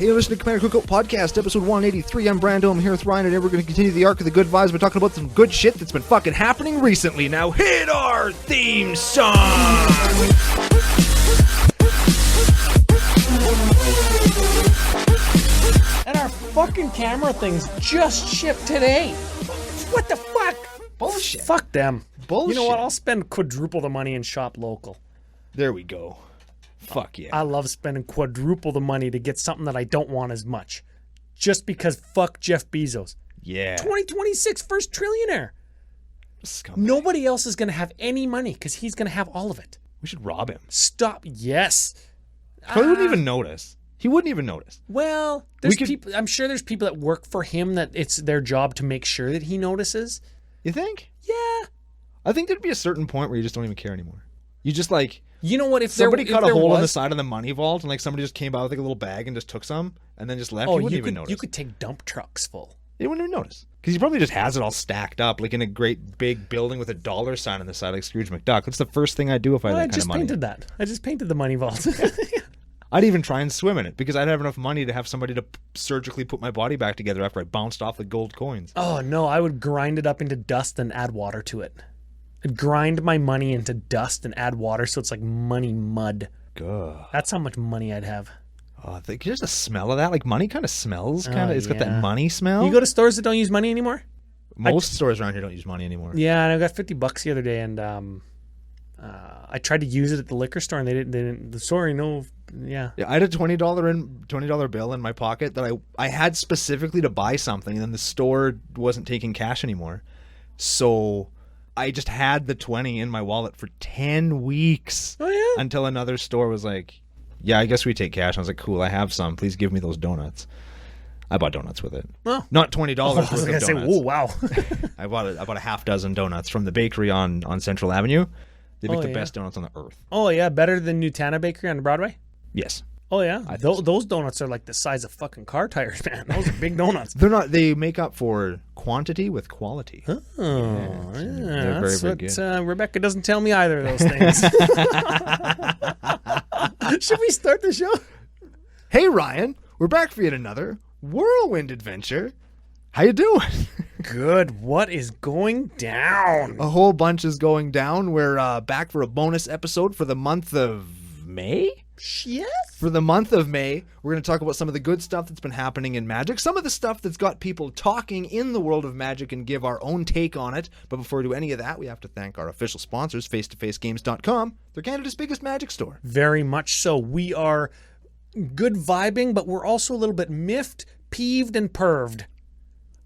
Hey, you're listening to Commander Cookout Podcast, episode 183. I'm Brando. I'm here with Ryan, and we're going to continue the arc of the good vibes. We're talking about some good shit that's been fucking happening recently. Now hit our theme song! And our fucking camera things just shipped today. What the fuck? Bullshit. Fuck them. Bullshit. You know what? I'll spend quadruple the money and shop local. There we go. Fuck yeah. I love spending quadruple the money to get something that I don't want as much. Just because fuck Jeff Bezos. Yeah. 2026 first trillionaire. Scumbag. Nobody else is going to have any money because he's going to have all of it. We should rob him. Stop. Yes. He wouldn't even notice. He wouldn't even notice. Well, there's people. I'm sure there's people that work for him that it's their job to make sure that he notices. You think? Yeah. I think there'd be a certain point where you just don't even care anymore. You just like... You know what? If somebody cut a hole was, in the side of the money vault, and like somebody just came by with like a little bag and just took some, and then just left, you wouldn't even notice. You could take dump trucks full. You wouldn't even notice. Because he probably just has it all stacked up, like in a great big building with a $$ sign on the side, like Scrooge McDuck. That's the first thing I'd do if I had that kind of money. I just painted the money vault. I'd even try and swim in it, because I'd have enough money to have somebody to surgically put my body back together after I bounced off the gold coins. Oh, no. I would grind it up into dust and add water to it. I'd grind my money into dust and add water so it's like money mud. God. That's how much money I'd have. Oh, there's a smell of that. Like money kind of smells. It's got that money smell. You go to stores that don't use money anymore? Most stores around here don't use money anymore. Yeah, and I got $50 the other day, and I tried to use it at the liquor store, and they didn't. Sorry, no. Yeah. I had a $20 bill in my pocket that I had specifically to buy something, and then the store wasn't taking cash anymore. So I just had the 20 in my wallet for 10 weeks. Oh, yeah? Until another store was like, yeah, I guess we take cash. I was like, cool, I have some. Please give me those donuts. I bought donuts with it. Well, not $20 worth of donuts. Say, oh, wow. I bought a half dozen donuts from the bakery on Central Avenue. They make the best donuts on the earth. Oh, yeah? Better than Nutana Bakery on Broadway? Yes. Oh, yeah? Those donuts are like the size of fucking car tires, man. Those are big donuts. They're not. They make up for quantity with quality. Oh, yeah. They're That's very, what good. Rebecca doesn't tell me either of those things. Should we start the show? Hey, Ryan. We're back for yet another whirlwind adventure. How you doing? Good. What is going down? A whole bunch is going down. We're back for a bonus episode for the month of May? Yes. For the month of May, we're going to talk about some of the good stuff that's been happening in Magic, some of the stuff that's got people talking in the world of Magic, and give our own take on it. But before we do any of that, we have to thank our official sponsors, face-to-facegames.com. They're Canada's biggest Magic store. Very much so. We are good vibing, but we're also a little bit miffed, peeved, and perved.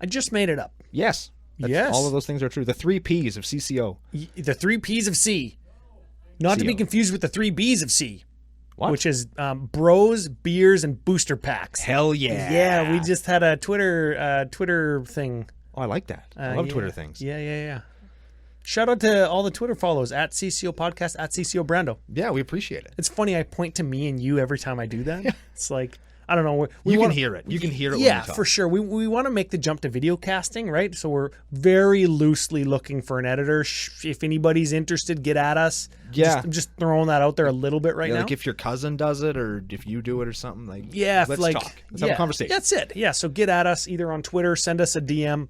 I just made it up. Yes. Yes. All of those things are true. The 3 Ps of CCO. The 3 Ps of C. Not to be confused with the 3 Bs of C. What? Which is bros, beers, and booster packs. Hell yeah. Yeah, we just had a Twitter thing. Oh, I like that. I love Twitter things. Yeah. Shout out to all the Twitter follows at CCO Podcast, at CCO Brando. Yeah, we appreciate it. It's funny, I point to me and you every time I do that. It's like, I don't know. You can hear it. You can hear it when you talk. Yeah, for sure. We want to make the jump to video casting, right? So we're very loosely looking for an editor. If anybody's interested, get at us. Yeah. I'm just throwing that out there a little bit right now. Like if your cousin does it or if you do it or something. Like, yeah, let's talk. Let's have a conversation. That's it. Yeah, so get at us either on Twitter, send us a DM.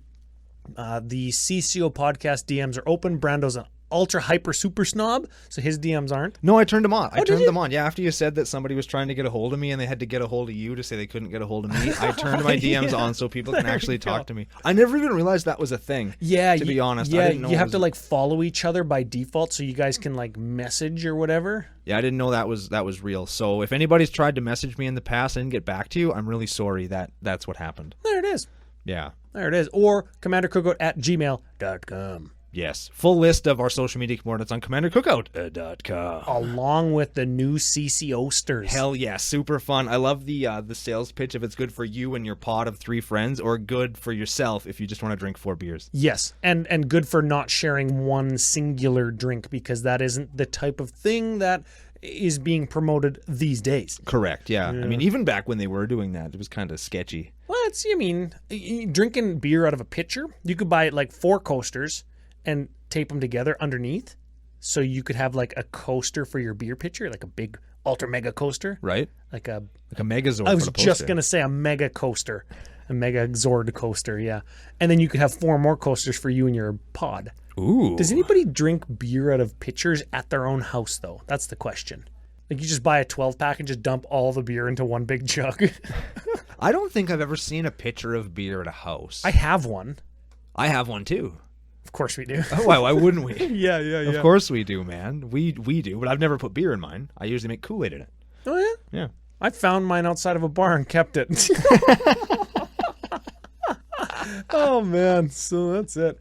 The CCO Podcast DMs are open. Brando's an ultra hyper super snob, so his DMs aren't. No, I turned them on. I turned them you? on. Yeah, after you said that somebody was trying to get a hold of me and they had to get a hold of you to say they couldn't get a hold of me, I turned my DMs on so people can actually talk to me. I never even realized that was a thing. Yeah, to be honest. Yeah, I didn't know you have to like follow each other by default so you guys can like message or whatever. Yeah, I didn't know that was real. So if anybody's tried to message me in the past and didn't get back to you, I'm really sorry that's what happened. There it is. Yeah. There it is. Or commandercookout@gmail.com. Yes. Full list of our social media coordinates on commandercookout.com. Along with the new CCO-sters. Hell yeah, super fun. I love the sales pitch if it's good for you and your pod of 3 friends, or good for yourself if you just want to drink 4 beers. Yes, and good for not sharing one singular drink, because that isn't the type of thing that is being promoted these days. Correct, yeah. I mean, even back when they were doing that, it was kind of sketchy. Well, drinking beer out of a pitcher, you could buy like 4 coasters and tape them together underneath, so you could have like a coaster for your beer pitcher, like a big ultra mega coaster. Right? Like a Megazord. I was for the just poster. going to say a mega coaster. A mega Zord coaster, yeah. And then you could have 4 more coasters for you and your pod. Ooh. Does anybody drink beer out of pitchers at their own house, though? That's the question. Like, you just buy a 12-pack and just dump all the beer into one big jug. I don't think I've ever seen a pitcher of beer at a house. I have one. I have one too. Of course we do. Oh, why wouldn't we? yeah. Of course we do, man. We do, but I've never put beer in mine. I usually make Kool-Aid in it. Oh, yeah? Yeah. I found mine outside of a bar and kept it. Oh, man. So that's it.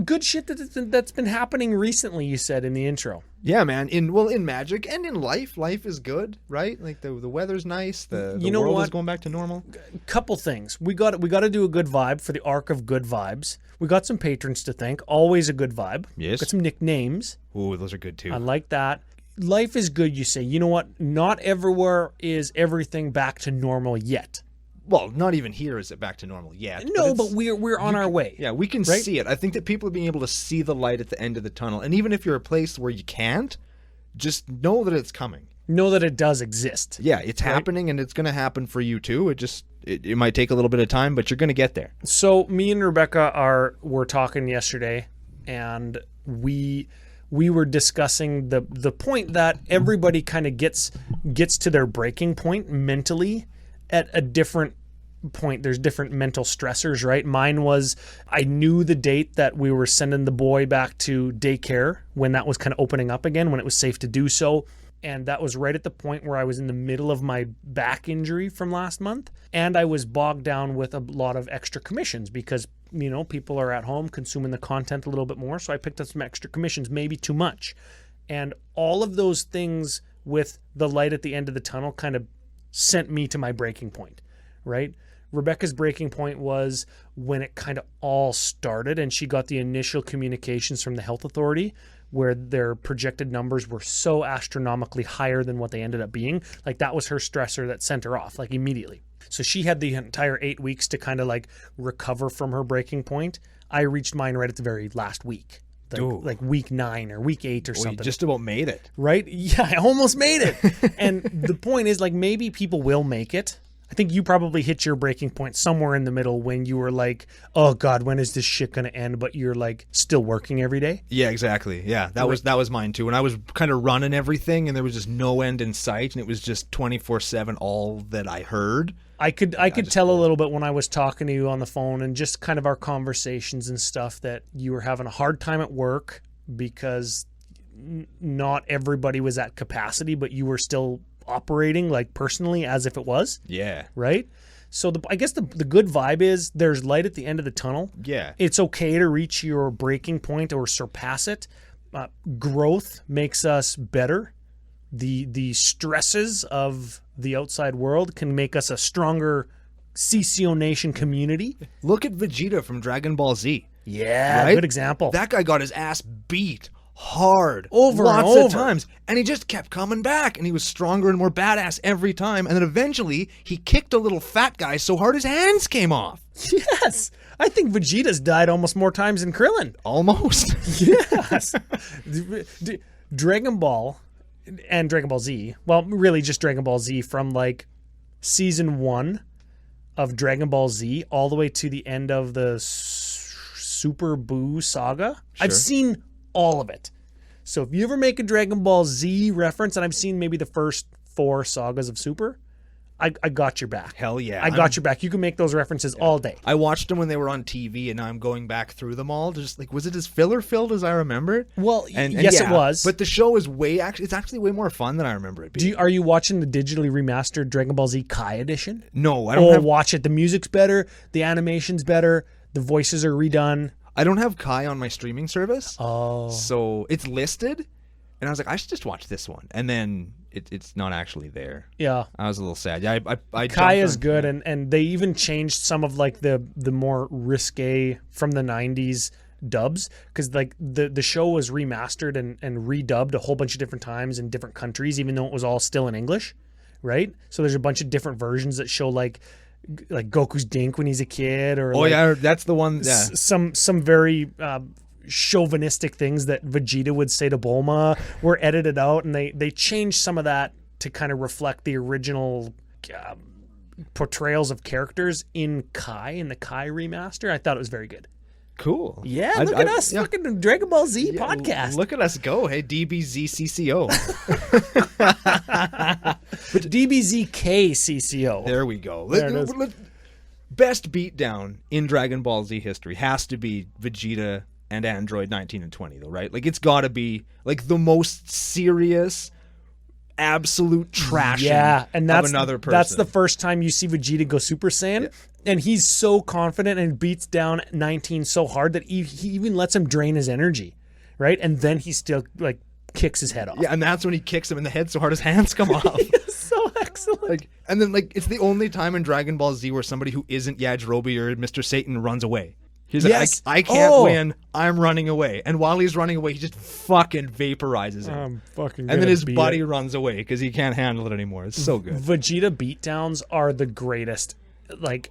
Good shit that's been happening recently, you said in the intro. Yeah, man. In Magic and in life is good, right? Like the weather's nice. The You know world what? is going back to normal. Couple things. We got to do a good vibe for the arc of good vibes. We got some patrons to thank. Always a good vibe. Yes. Got some nicknames. Ooh, those are good too. I like that. Life is good, you say. You know what? Not everywhere is everything back to normal yet. Well, not even here is it back to normal yet. No, it's- but we're on our way. Yeah, we can Right? see it. I think that people are being able to see the light at the end of the tunnel. And even if you're a place where you can't, just know that it's coming. Know that it does exist. Yeah, it's happening and it's going to happen for you too. It might take a little bit of time, but you're going to get there. So me and Rebecca were talking yesterday, and we were discussing the point that everybody kind of gets to their breaking point mentally at a different point. There's different mental stressors, right? Mine was, I knew the date that we were sending the boy back to daycare when that was kind of opening up again, when it was safe to do so. And that was right at the point where I was in the middle of my back injury from last month. And I was bogged down with a lot of extra commissions because, you know, people are at home consuming the content a little bit more. So I picked up some extra commissions, maybe too much. And all of those things with the light at the end of the tunnel kind of sent me to my breaking point, right? Rebecca's breaking point was when it kind of all started and she got the initial communications from the health authority where their projected numbers were so astronomically higher than what they ended up being. Like, that was her stressor that sent her off, like, immediately. So she had the entire 8 weeks to kind of like recover from her breaking point. I reached mine right at the very last week. Like week 9 or week 8 or something. You just about made it. Right? Yeah, I almost made it. And the point is, like, maybe people will make it. I think you probably hit your breaking point somewhere in the middle when you were like, oh God, when is this shit going to end? But you're like still working every day. Yeah, exactly. Yeah, that was mine too. When I was kind of running everything and there was just no end in sight and it was just 24/7 all that I heard. I could tell a little bit when I was talking to you on the phone and just kind of our conversations and stuff that you were having a hard time at work because not everybody was at capacity, but you were still operating like personally as if it was. Yeah. Right? So I guess the good vibe is there's light at the end of the tunnel. Yeah. It's okay to reach your breaking point or surpass it. Growth makes us better. The stresses of the outside world can make us a stronger CCONation community. Look at Vegeta from Dragon Ball Z. Yeah, right? Good example. That guy got his ass beat hard Over and lots over. of times, and he just kept coming back, and he was stronger and more badass every time. And then eventually, he kicked a little fat guy so hard his hands came off. Yes. I think Vegeta's died almost more times than Krillin. Almost. Yes. Dragon Ball and Dragon Ball Z, well, really just Dragon Ball Z from like season 1 of Dragon Ball Z all the way to the end of the Super Buu saga. Sure. I've seen all of it. So if you ever make a Dragon Ball Z reference, and I've seen maybe the first 4 sagas of Super, I got your back. Hell yeah. I got your back. You can make those references all day. I watched them when they were on TV, and now I'm going back through them all. Just like, was it as filler-filled as I remember? Well, And yes, yeah, it was. But the show is it's actually way more fun than I remember it being. Are you watching the digitally remastered Dragon Ball Z Kai edition? No, I don't have. Watch it. The music's better. The animation's better. The voices are redone. I don't have Kai on my streaming service. Oh. So it's listed, and I was like, I should just watch this one. And then it's not actually there. Yeah. I was a little sad. Yeah, I Kai jumped is on- good, and they even changed some of like the more risque from the 90s dubs, because like the show was remastered and redubbed a whole bunch of different times in different countries, even though it was all still in English, right? So there's a bunch of different versions that show like Goku's dink when he's a kid, or Oh like, yeah, that's the one. Yeah. some very chauvinistic things that Vegeta would say to Bulma were edited out, and they changed some of that to kind of reflect the original portrayals of characters in the Kai remaster. I thought it was very good. Cool. Yeah, look at us, fucking Dragon Ball Z podcast. Look at us go. Hey, DBZ CCO. DBZK CCO. There we go. There it is. Best beatdown in Dragon Ball Z history has to be Vegeta and Android 19 and 20, though, right? Like, it's got to be like the most serious, absolute trashing and that's of another person. That's the first time you see Vegeta go Super Saiyan, and he's so confident and beats down 19 so hard that he even lets him drain his energy, right? And then he still like kicks his head off. Yeah, and that's when he kicks him in the head so hard his hands come off. So excellent. Like, and then like it's the only time in Dragon Ball Z where somebody who isn't Yajirobe or Mr. Satan runs away. He's like, I can't win. I'm running away. And while he's running away, he just fucking vaporizes him. And then his buddy runs away because he can't handle it anymore. It's so good. Vegeta beatdowns are the greatest. Like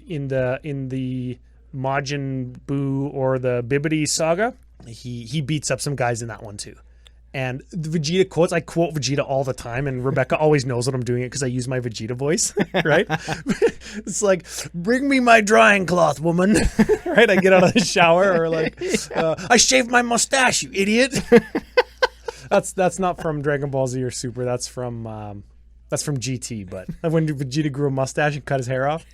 in the Majin Buu or the Bibbidi saga, he beats up some guys in that one too. And the Vegeta quotes, I quote Vegeta all the time, and Rebecca always knows that I'm doing it because I use my Vegeta voice, right? It's like, bring me my drying cloth, woman, right? I get out of the shower, or like, I shaved my mustache, you idiot. That's not from Dragon Ball Z or Super. That's from GT. But when Vegeta grew a mustache and cut his hair off,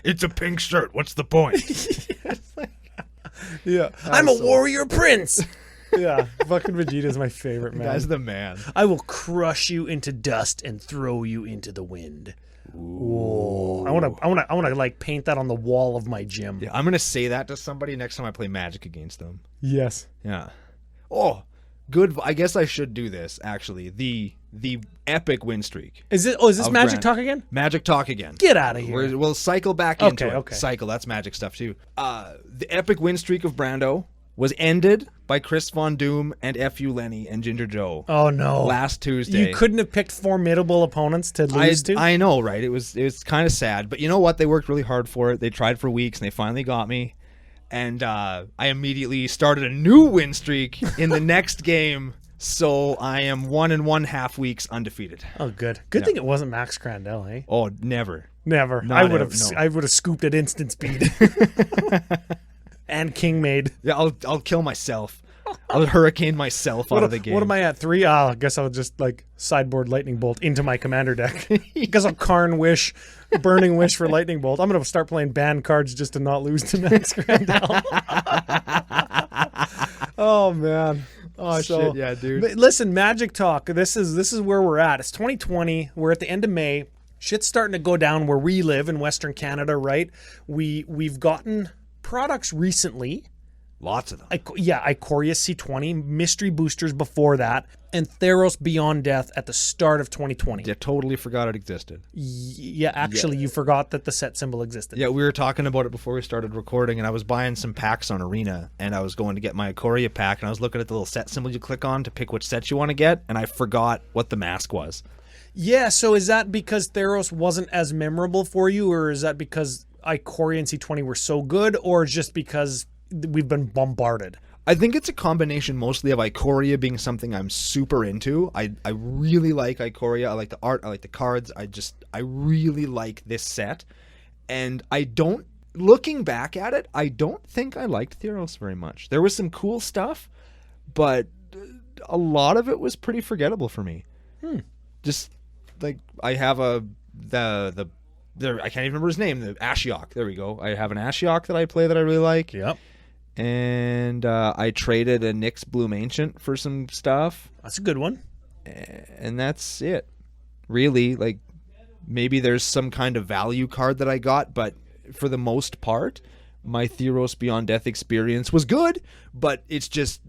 it's a pink shirt. What's the point? Yeah, I'm a warrior prince. Yeah, fucking Vegeta is my favorite, man. Guy's the man. I will crush you into dust and throw you into the wind. Ooh. I want to like paint that on the wall of my gym. Yeah, I'm gonna say that to somebody next time I play Magic against them. Yes. Yeah. Oh, good. I guess I should do this actually. The epic win streak. Is this Magic Talk again? Magic Talk again. Get out of here. We'll cycle back into it. Okay. Cycle. That's Magic stuff too. The epic win streak of Brando was ended by Chris Von Doom and F.U. Lenny and Ginger Joe. Oh no! Last Tuesday. You couldn't have picked formidable opponents to lose to. I know, right? It was kind of sad, but you know what? They worked really hard for it. They tried for weeks, and they finally got me. And I immediately started a new win streak in the next game. So I am 1 1/2 weeks undefeated. Oh, good. Good thing it wasn't Max Crandell, eh? Oh, never. I would have scooped at instant speed. And King made. Yeah, I'll kill myself. I'll hurricane myself out of the game. What am I at? 3? I guess I'll just like sideboard Lightning Bolt into my commander deck. Because I'll Karn Wish, Burning Wish for Lightning Bolt. I'm going to start playing banned cards just to not lose to Max Crandell. Oh, man. Oh, shit. Yeah, dude. Listen, Magic Talk. This is where we're at. It's 2020. We're at the end of May. Shit's starting to go down where we live in Western Canada, right? We've gotten products recently. Lots of them. Ikoria C20, mystery boosters before that, and Theros Beyond Death at the start of 2020. Yeah, totally forgot it existed. Yeah, actually, you forgot that the set symbol existed. Yeah, we were talking about it before we started recording, and I was buying some packs on Arena, and I was going to get my Ikoria pack, and I was looking at the little set symbol you click on to pick which set you want to get, and I forgot what the mask was. Yeah, so is that because Theros wasn't as memorable for you, or is that because Ikoria and C20 were so good, or just because we've been bombarded? I think it's a combination mostly of Ikoria being something I'm super into. I really like Ikoria. I like the art. I like the cards. I really like this set. And looking back at it, I don't think I liked Theros very much. There was some cool stuff, but a lot of it was pretty forgettable for me. Just like I have I can't even remember his name. The Ashiok. There we go. I have an Ashiok that I play that I really like. Yep. And I traded a Nyx Bloom Ancient for some stuff. That's a good one. And that's it. Really, like, maybe there's some kind of value card that I got, but for the most part, my Theros Beyond Death experience was good, but it's just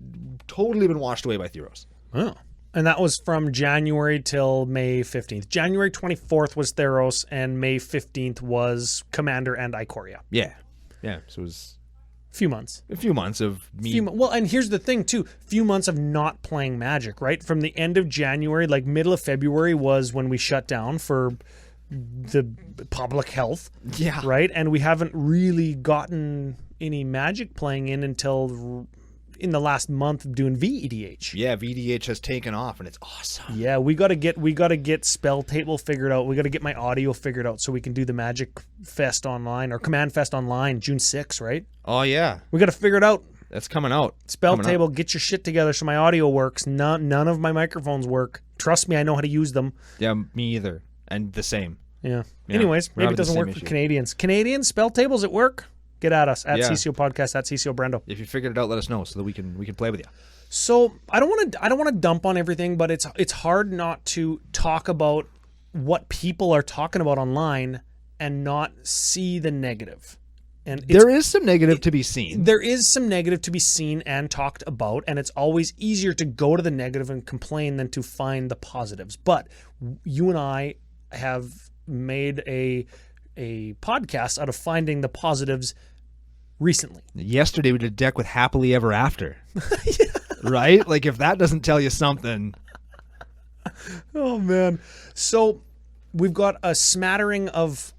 totally been washed away by Theros. Oh. And that was from January till May 15th. January 24th was Theros, and May 15th was Commander and Ikoria. Yeah. Yeah, so it was a few months of me. Well, and here's the thing, too. Few months of not playing Magic, right? From the end of January, like middle of February was when we shut down for the public health. Yeah. Right? And we haven't really gotten any Magic playing in until in the last month doing VEDH. Yeah, VDH has taken off, and it's awesome. Yeah, we gotta get spell table figured out. We gotta get my audio figured out so we can do the Magic Fest online or Command Fest online June 6th, right? Oh yeah, We gotta figure it out. that's coming out. Spell Coming table, get your shit together so my audio works. None of my microphones work. Trust me, I know how to use them. Yeah, me either, and the same. Yeah. Yeah, Anyways, we're maybe it having the doesn't same work for issue. Canadians. Canadians, spell tables at work. Get at us at Yeah. CCO Podcast at CCO Brando. If you figured it out, let us know so that we can play with you. So I don't want to dump on everything, but it's hard not to talk about what people are talking about online and not see the negative. And There is some negative to be seen. there is some negative to be seen and talked about, and it's always easier to go to the negative and complain than to find the positives. But you and I have made a podcast out of finding the positives recently. Yesterday we did a deck with Happily Ever After. Right? Like, if that doesn't tell you something. Oh man. So we've got a smattering of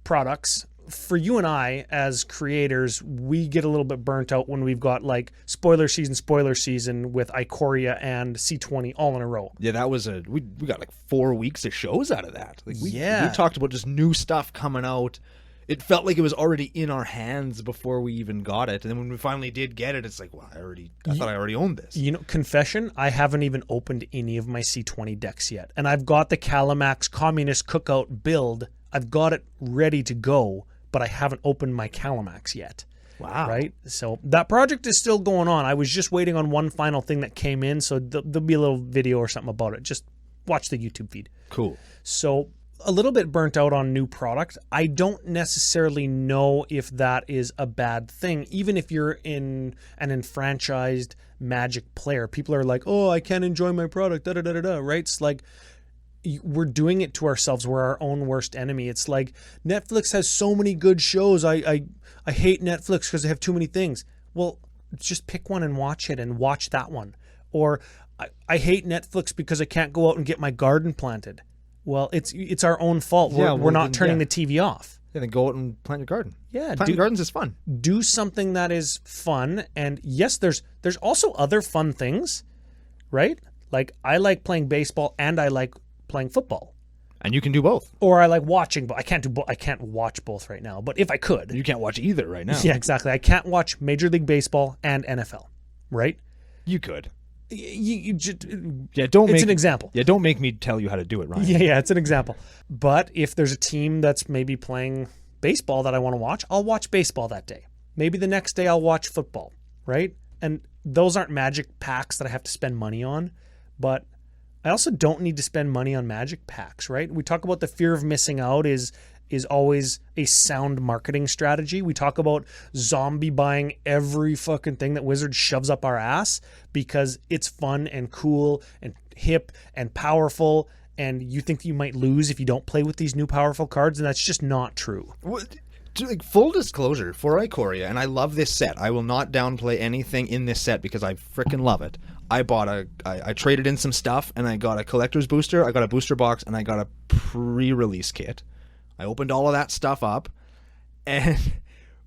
products. For you and I as creators, we get a little bit burnt out when we've got like spoiler season with Ikoria and C20 all in a row. Yeah, that was we got like 4 weeks of shows out of that. Like we Yeah. talked about just new stuff coming out. It felt like it was already in our hands before we even got it. And then when we finally did get it, it's like, well, I thought I already owned this. You know, confession, I haven't even opened any of my C20 decks yet. And I've got the Calamax Communist Cookout build. I've got it ready to go, but I haven't opened my Calamax yet. Wow. Right? So that project is still going on. I was just waiting on one final thing that came in, so there'll be a little video or something about it. Just watch the YouTube feed. Cool. So a little bit burnt out on new product. I don't necessarily know if that is a bad thing. Even if you're in an enfranchised Magic player, people are like, oh, I can't enjoy my product, da-da-da-da-da, right? It's like, we're doing it to ourselves. We're our own worst enemy. It's like Netflix has so many good shows. I hate Netflix because they have too many things. Well, just pick one and watch it and watch that one. Or I hate Netflix because I can't go out and get my garden planted. Well, it's our own fault. We're not turning the TV off. Yeah, then go out and plant your garden. Yeah, Planting gardens is fun. do something that is fun. And yes, there's also other fun things, right? Like I like playing baseball and I like playing football. And you can do both. Or I like watching, but I can't watch both right now. But if I could, You can't watch either right now. yeah, exactly. I can't watch Major League Baseball and NFL, right? You could. You just, Yeah, don't it's make an example. Yeah, don't make me tell you how to do it, Ryan. Yeah, it's an example. But if there's a team that's maybe playing baseball that I want to watch, I'll watch baseball that day. Maybe the next day I'll watch football, right? And those aren't Magic packs that I have to spend money on, but I also don't need to spend money on Magic packs, right? We talk about the fear of missing out is always a sound marketing strategy. We talk about zombie buying every fucking thing that Wizards shoves up our ass because it's fun and cool and hip and powerful, and you think you might lose if you don't play with these new powerful cards, and that's just not true. Like, full disclosure for Ikoria, and I love this set. I will not downplay anything in this set because I freaking love it. I traded in some stuff and I got a collector's booster, I got a booster box, and I got a pre-release kit. I opened all of that stuff up, and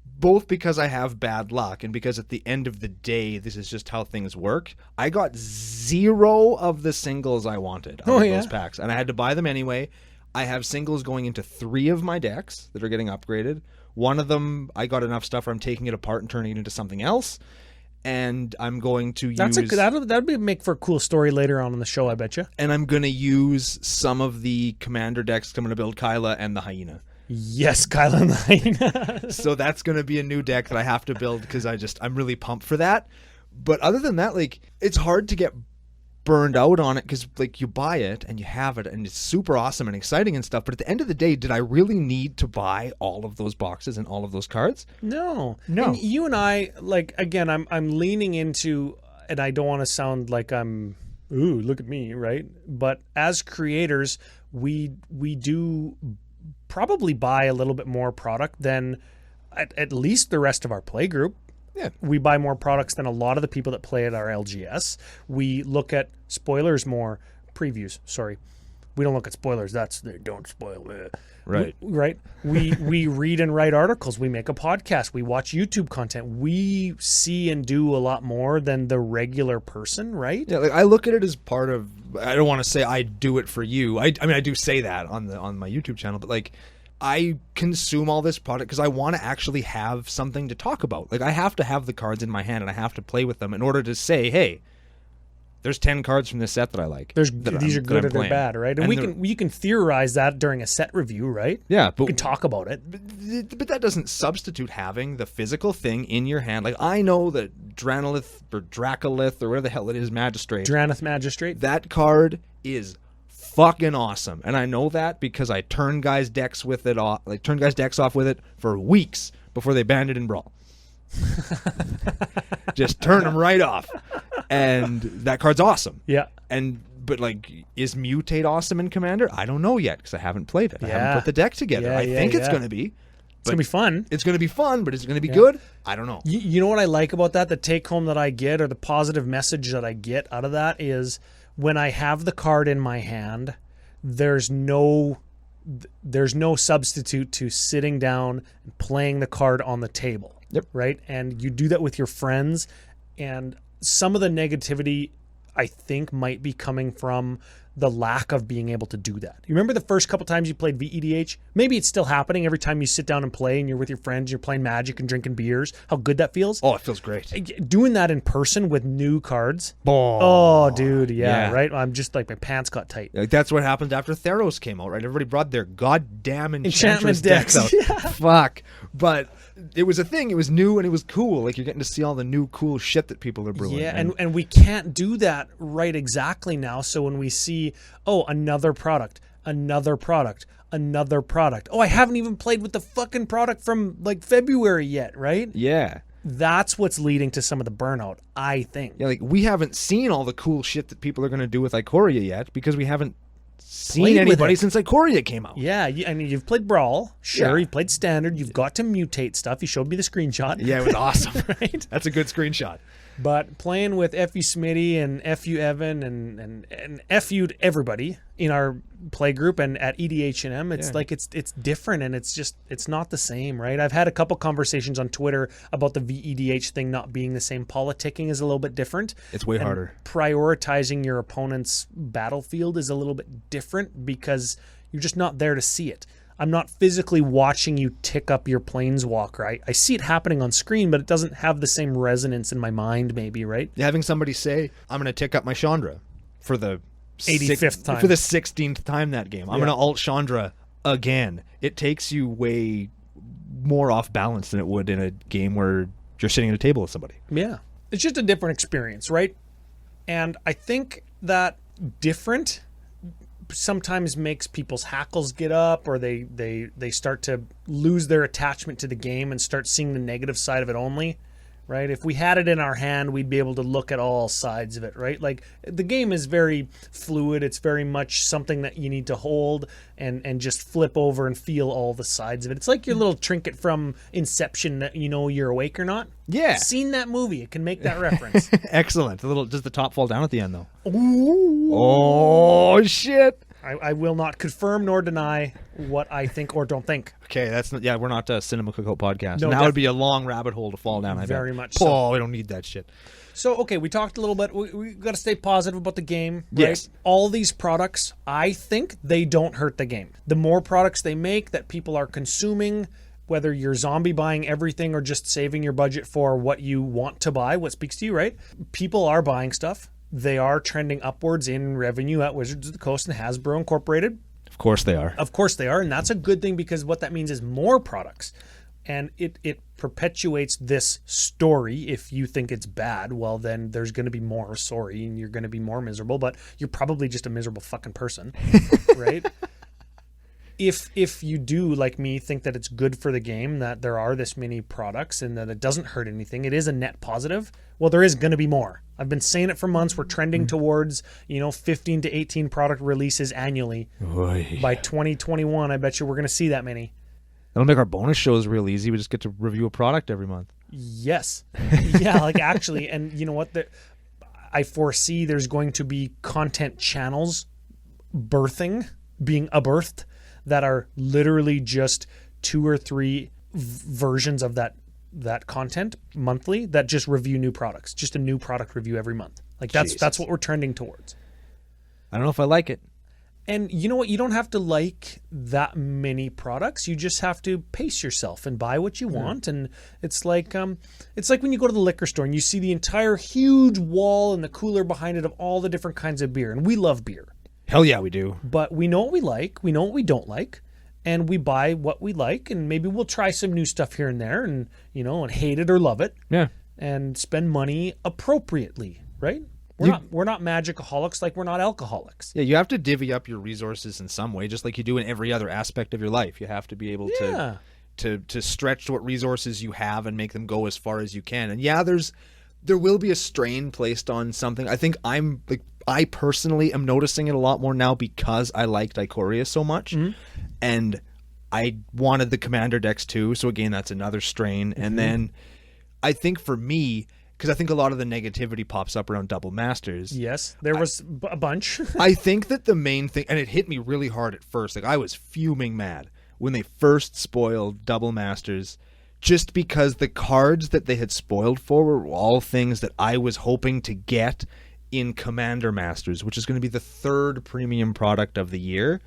both because I have bad luck and because at the end of the day, this is just how things work, I got 0 of the singles I wanted out of those packs, and I had to buy them anyway. I have singles going into 3 of my decks that are getting upgraded. One of them, I got enough stuff where I'm taking it apart and turning it into something else, and I'm going to use... That'd make for a cool story later on in the show, I bet you. And I'm going to use some of the Commander decks. I'm going to build Kyla and the Hyena. Yes, Kyla and the Hyena. So that's going to be a new deck that I have to build because I'm really pumped for that. But other than that, like, it's hard to get burned out on it because, like, you buy it and you have it and it's super awesome and exciting and stuff. But at the end of the day, did I really need to buy all of those boxes and all of those cards? No. No. And you and I, like, again, I'm leaning into, and I don't want to sound like I'm, ooh, look at me, right? But as creators, we do probably buy a little bit more product than at least the rest of our play group. Yeah. We buy more products than a lot of the people that play at our LGS. We look at previews. we don't look at spoilers. They don't spoil it. Right. We read and write articles. We make a podcast. We watch YouTube content. We see and do a lot more than the regular person, right? Yeah, like I look at it as part of. I don't want to say I do it for you. I mean, I do say that on my YouTube channel, but like, I consume all this product because I want to actually have something to talk about. Like, I have to have the cards in my hand and I have to play with them in order to say, hey, there's 10 cards from this set that I like. These are good or they're bad, right? And we can theorize that during a set review, right? Yeah, but we can talk about it. But that doesn't substitute having the physical thing in your hand. Like, I know that Dracolith or whatever the hell it is, Magistrate. Dranith Magistrate. That card is fucking awesome, and I know that because I turned guys' decks with it off. Like, turned guys' decks off with it for weeks before they banned it in Brawl. Just turn them right off. And that card's awesome. Yeah. But like, is Mutate awesome in Commander? I don't know yet because I haven't played it. I haven't put the deck together. I think it's going to be. It's going to be fun. It's going to be fun, but is it going to be good? I don't know. You know what I like about that? The take home that I get, or the positive message that I get out of that, is when I have the card in my hand, there's no substitute to sitting down and playing the card on the table. Yep. Right? And you do that with your friends, and some of the negativity, I think, might be coming from the lack of being able to do that. You remember the first couple times you played VEDH? Maybe it's still happening every time you sit down and play and you're with your friends, you're playing Magic and drinking beers. How good that feels? Oh, it feels great. Doing that in person with new cards. Oh, dude, yeah, right? I'm just like, my pants got tight. Like, that's what happened after Theros came out, right? Everybody brought their goddamn Enchantment decks out. Yeah. Fuck. But it was a thing. It was new and it was cool. Like, you're getting to see all the new cool shit that people are brewing. Yeah, and we can't do that right exactly now. So when we see, another product. Oh, I haven't even played with the fucking product from like February yet, right? Yeah. That's what's leading to some of the burnout, I think. Yeah, like, we haven't seen all the cool shit that people are going to do with Ikoria yet because we haven't seen anybody since Ikoria came out. Yeah, I mean, you've played Brawl. Sure, you've played Standard. You've got to mutate stuff. You showed me the screenshot. Yeah, it was awesome. Right? That's a good screenshot. But playing with FU Smitty and FU Evan and FU'd everybody in our play group and at EDH&M, it's like it's different, and it's not the same, right? I've had a couple conversations on Twitter about the VEDH thing not being the same. Politicking is a little bit different. It's way harder. Prioritizing your opponent's battlefield is a little bit different because you're just not there to see it. I'm not physically watching you tick up your Planeswalker. I see it happening on screen, but it doesn't have the same resonance in my mind, maybe, right? Having somebody say, I'm going to tick up my Chandra for the 85th time. For the 16th time that game. I'm going to alt Chandra again. It takes you way more off balance than it would in a game where you're sitting at a table with somebody. Yeah. It's just a different experience, right? And I think that different sometimes makes people's hackles get up, or they start to lose their attachment to the game and start seeing the negative side of it only, right? If we had it in our hand, we'd be able to look at all sides of it, right? Like, the game is very fluid. It's very much something that you need to hold and just flip over and feel all the sides of it. It's like your little trinket from Inception that you know you're awake or not. Yeah. Seen that movie. It can make that reference. Excellent. Does the top fall down at the end, though? Ooh. Oh, shit. I will not confirm nor deny what I think or don't think. Okay, we're not a Cinema Cookout Podcast. No, that would be a long rabbit hole to fall down, I bet. Very much so. Oh, we don't need that shit. So, okay, we talked a little bit. We got to stay positive about the game, right? Yes. All these products, I think they don't hurt the game. The more products they make that people are consuming, whether you're zombie buying everything or just saving your budget for what you want to buy, what speaks to you, right? People are buying stuff. They are trending upwards in revenue at Wizards of the Coast and Hasbro Incorporated. Of course they are. Of course they are, and that's a good thing because what that means is more products. And it perpetuates this story. If you think it's bad, well, then there's going to be more sorry, and you're going to be more miserable, but you're probably just a miserable fucking person, right? If you do, like me, think that it's good for the game, that there are this many products and that it doesn't hurt anything, it is a net positive, well, there is going to be more. I've been saying it for months. We're trending towards, 15 to 18 product releases annually. Oy. By 2021, I bet you we're going to see that many. That'll make our bonus shows real easy. We just get to review a product every month. Yes. Yeah, like actually, and you know what? I foresee there's going to be content channels being birthed, that are literally just 2 or 3 versions of that content monthly that just review new products, just a new product review every month. Like that's what we're trending towards. I don't know if I like it. And you know what? You don't have to like that many products. You just have to pace yourself and buy what you want. And it's like when you go to the liquor store and you see the entire huge wall and the cooler behind it of all the different kinds of beer. And we love beer. Hell yeah, we do. But we know what we like. We know what we don't like. And we buy what we like. And maybe we'll try some new stuff here and there and, and hate it or love it. Yeah. And spend money appropriately, right? We're not magicaholics like we're not alcoholics. Yeah, you have to divvy up your resources in some way, just like you do in every other aspect of your life. You have to be able to stretch what resources you have and make them go as far as you can. And yeah, there will be a strain placed on something. I think I personally am noticing it a lot more now because I liked Ikoria so much. Mm-hmm. And I wanted the Commander decks too. So again, that's another strain. Mm-hmm. And then I think for me, because I think a lot of the negativity pops up around Double Masters. Yes, there was a bunch. I think that the main thing, and it hit me really hard at first, like I was fuming mad when they first spoiled Double Masters, just because the cards that they had spoiled for were all things that I was hoping to get in Commander Masters, which is going to be the 3rd premium product of the year.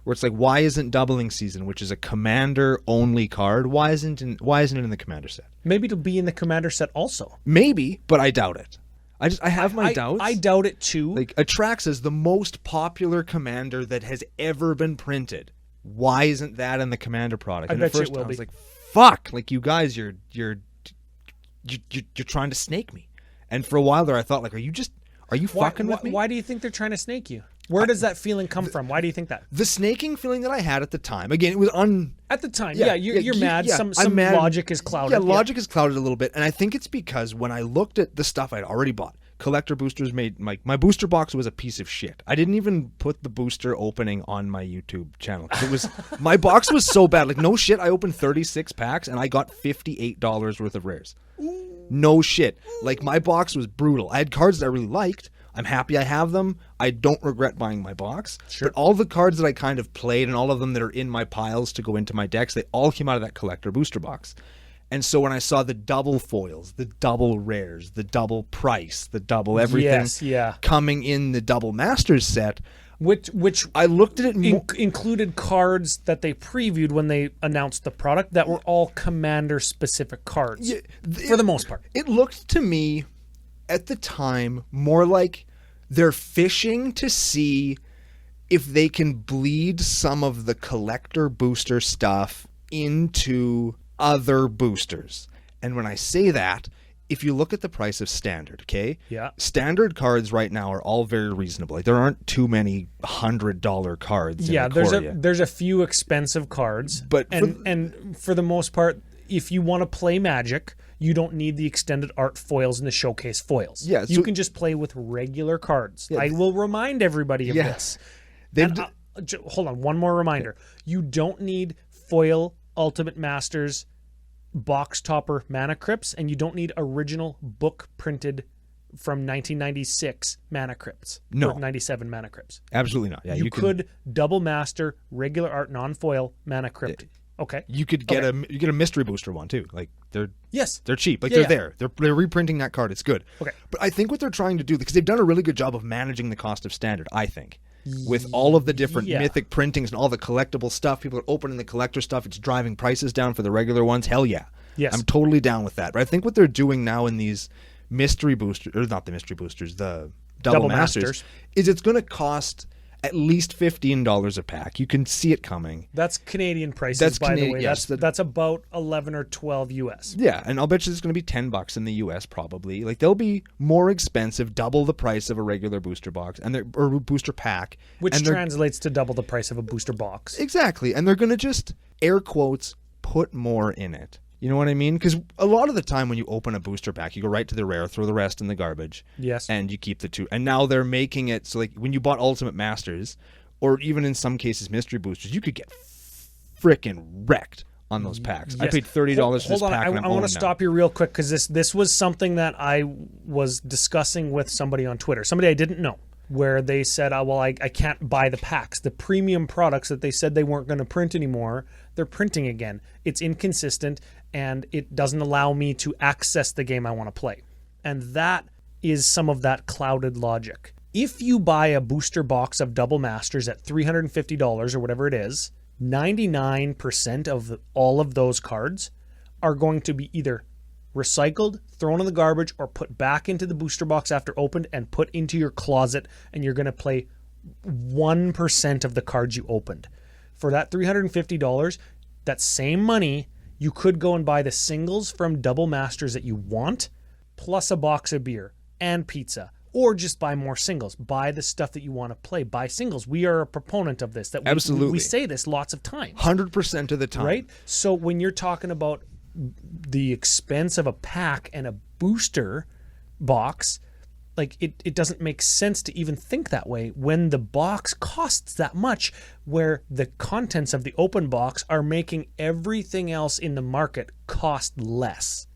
Where it's like, why isn't Doubling Season, which is a Commander-only card, why isn't it in the Commander set? Maybe it'll be in the Commander set also. Maybe, but I doubt it. I have my doubts. I doubt it too. Like, Atraxa is the most popular Commander that has ever been printed. Why isn't that in the Commander product? I bet you it will be. I was like, fuck! Like, you guys, you're trying to snake me. And for a while there, I thought, like, are you fucking with me? Why do you think they're trying to snake you? Where does that feeling come from? Why do you think that? The snaking feeling that I had at the time. Again, it was at the time. Yeah, you're mad. Yeah, some mad. Logic is clouded. Yeah, logic is clouded a little bit, and I think it's because when I looked at the stuff I'd already bought, collector boosters made my booster box was a piece of shit. I didn't even put the booster opening on my YouTube channel. It was my box was so bad. Like no shit, I opened 36 packs and I got $58 worth of rares. No shit. Like my box was brutal. I had cards that I really liked. I'm happy I have them. I don't regret buying my box. Sure. But all the cards that I kind of played and all of them that are in my piles to go into my decks, they all came out of that collector booster box. And so when I saw the double foils, the double rares, the double price, the double everything coming in the Double Masters set, which I looked at it included cards that they previewed when they announced the product that were all Commander specific cards for the most part. It looked to me at the time more like they're fishing to see if they can bleed some of the collector booster stuff into other boosters. And when I say that, if you look at the price of standard, okay? Yeah. Standard cards right now are all very reasonable. Like, there aren't too many $100 cards in Ikoria. there's a few expensive cards, but for the most part, if you want to play Magic, you don't need the extended art foils and the showcase foils. Yeah, you can just play with regular cards. Yeah. I will remind everybody of this. Hold on, one more reminder. Yeah. You don't need foil Ultimate Masters box topper mana crypts, and you don't need original book printed from 1996 mana crypts. No. Or 97 mana crypts. Absolutely not. Yeah, you could double master regular art non-foil mana crypt. Yeah. Okay. You could get a mystery booster one too. Like they're cheap. Like they're there. They're reprinting that card. It's good. Okay. But I think what they're trying to do, because they've done a really good job of managing the cost of standard, I think. With all of the different mythic printings and all the collectible stuff, people are opening the collector stuff. It's driving prices down for the regular ones. Hell yeah. Yes. I'm totally down with that. But I think what they're doing now in these mystery boosters, or not the mystery boosters, the double masters, is it's going to cost at least $15 a pack. You can see it coming. That's Canadian prices, by the way. Yes, that's about 11 or 12 US. Yeah, and I'll bet you it's going to be $10 in the US probably. Like they'll be more expensive, double the price of a regular booster box or booster pack, which translates to double the price of a booster box. Exactly, and they're going to just air quotes put more in it. You know what I mean? Because a lot of the time when you open a booster pack, you go right to the rare, throw the rest in the garbage. Yes. And you keep the two. And now they're making it so like when you bought Ultimate Masters, or even in some cases mystery boosters, you could get frickin' wrecked on those packs. Yes. I paid $30 for this pack. I want to stop you real quick because this was something that I was discussing with somebody on Twitter. Somebody I didn't know. where they said, I can't buy the packs. The premium products that they said they weren't going to print anymore, they're printing again. It's inconsistent, and it doesn't allow me to access the game I want to play. And that is some of that clouded logic. If you buy a booster box of Double Masters at $350 or whatever it is, 99% of all of those cards are going to be either recycled, thrown in the garbage, or put back into the booster box after opened and put into your closet, and you're going to play 1% of the cards you opened. For that $350, that same money, you could go and buy the singles from Double Masters that you want, plus a box of beer and pizza, or just buy more singles. Buy the stuff that you want to play. Buy singles. We are a proponent of this. Absolutely. We say this lots of times. 100% of the time. Right? So when you're talking about the expense of a pack and a booster box, like it doesn't make sense to even think that way when the box costs that much, where the contents of the open box are making everything else in the market cost less.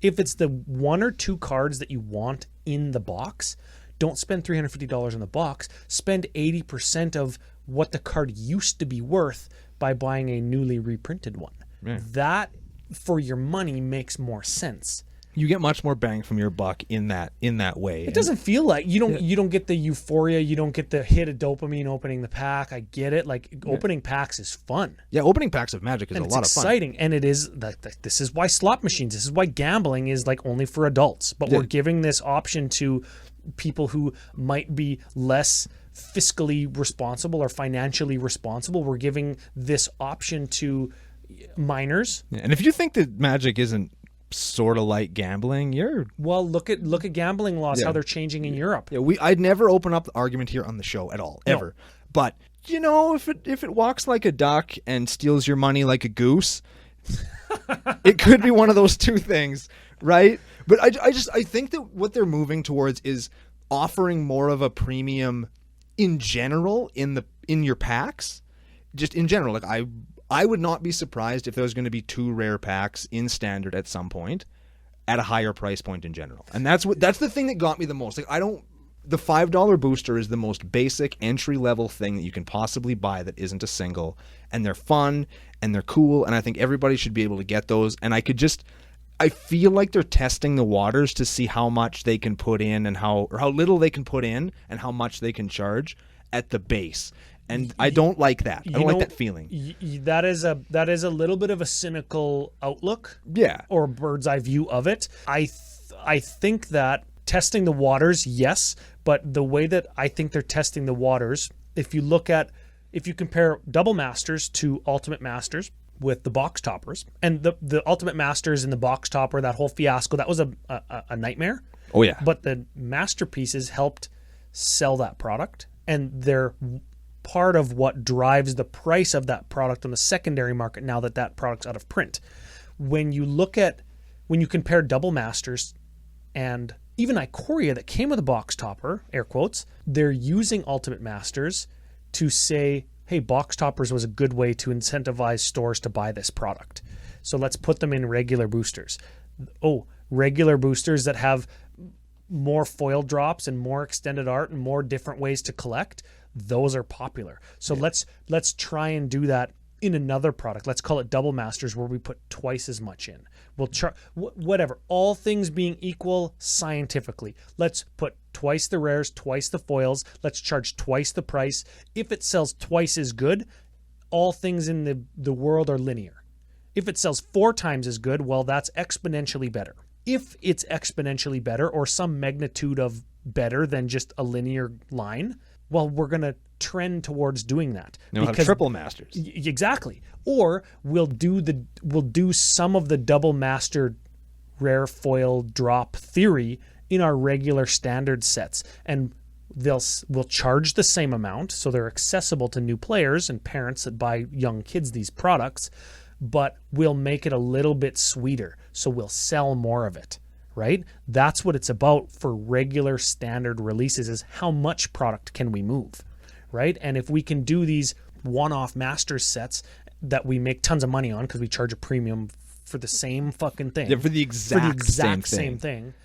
If it's the one or two cards that you want in the box, don't spend $350 in the box. Spend 80% of what the card used to be worth by buying a newly reprinted one. Yeah. That, for your money, makes more sense. You get much more bang from your buck in that way. It doesn't feel like you don't get the euphoria, you don't get the hit of dopamine opening the pack. I get it. Opening packs is fun. Yeah, opening packs of Magic is a lot of fun. It's exciting, and it is this is why slot machines, this is why gambling is like only for adults. But we're giving this option to people who might be less fiscally responsible or financially responsible. We're giving this option to minors. Yeah, and if you think that Magic isn't sort of like gambling, look at gambling laws, how they're changing in Europe. Yeah, I'd never open up the argument here on the show at all, ever. No. But if it walks like a duck and steals your money like a goose, it could be one of those two things, right? But I think that what they're moving towards is offering more of a premium in general in your packs, just in general. Like I would not be surprised if there was going to be 2 rare packs in standard at some point at a higher price point in general. And that's the thing that got me the most. The $5 booster is the most basic entry level thing that you can possibly buy that isn't a single, and they're fun and they're cool, and I think everybody should be able to get those. And I feel like they're testing the waters to see how much they can put in and how little they can put in and how much they can charge at the base. And I don't like that. I don't like that feeling. That is a little bit of a cynical outlook. Yeah. Or a bird's eye view of it. I think that testing the waters, yes, but the way that I think they're testing the waters, if you compare Double Masters to Ultimate Masters with the box toppers, and the Ultimate Masters and the box topper, that whole fiasco, that was a nightmare. Oh yeah. But the masterpieces helped sell that product, and they're part of what drives the price of that product on the secondary market now that product's out of print. When you compare Double Masters and even Ikoria that came with a box topper, air quotes, they're using Ultimate Masters to say, hey, box toppers was a good way to incentivize stores to buy this product. So let's put them in regular boosters. Oh, regular boosters that have more foil drops and more extended art and more different ways to collect, those are popular. So let's try and do that in another product. Let's call it Double Masters, where we put twice as much in. We'll whatever. All things being equal scientifically, let's put twice the rares, twice the foils. Let's charge twice the price. If it sells twice as good, all things in the world are linear. If it sells 4 times as good, well, that's exponentially better. If it's exponentially better or some magnitude of better than just a linear line, well, we're going to trend towards doing that. We'll have triple masters. Exactly. Or we'll do some of the double master rare foil drop theory in our regular standard sets, and we'll charge the same amount, so they're accessible to new players and parents that buy young kids these products, but we'll make it a little bit sweeter, so we'll sell more of it. Right? That's what it's about for regular standard releases, is how much product can we move, right? And if we can do these one-off master sets that we make tons of money on because we charge a premium for the same fucking thing. Yeah, for the exact same thing.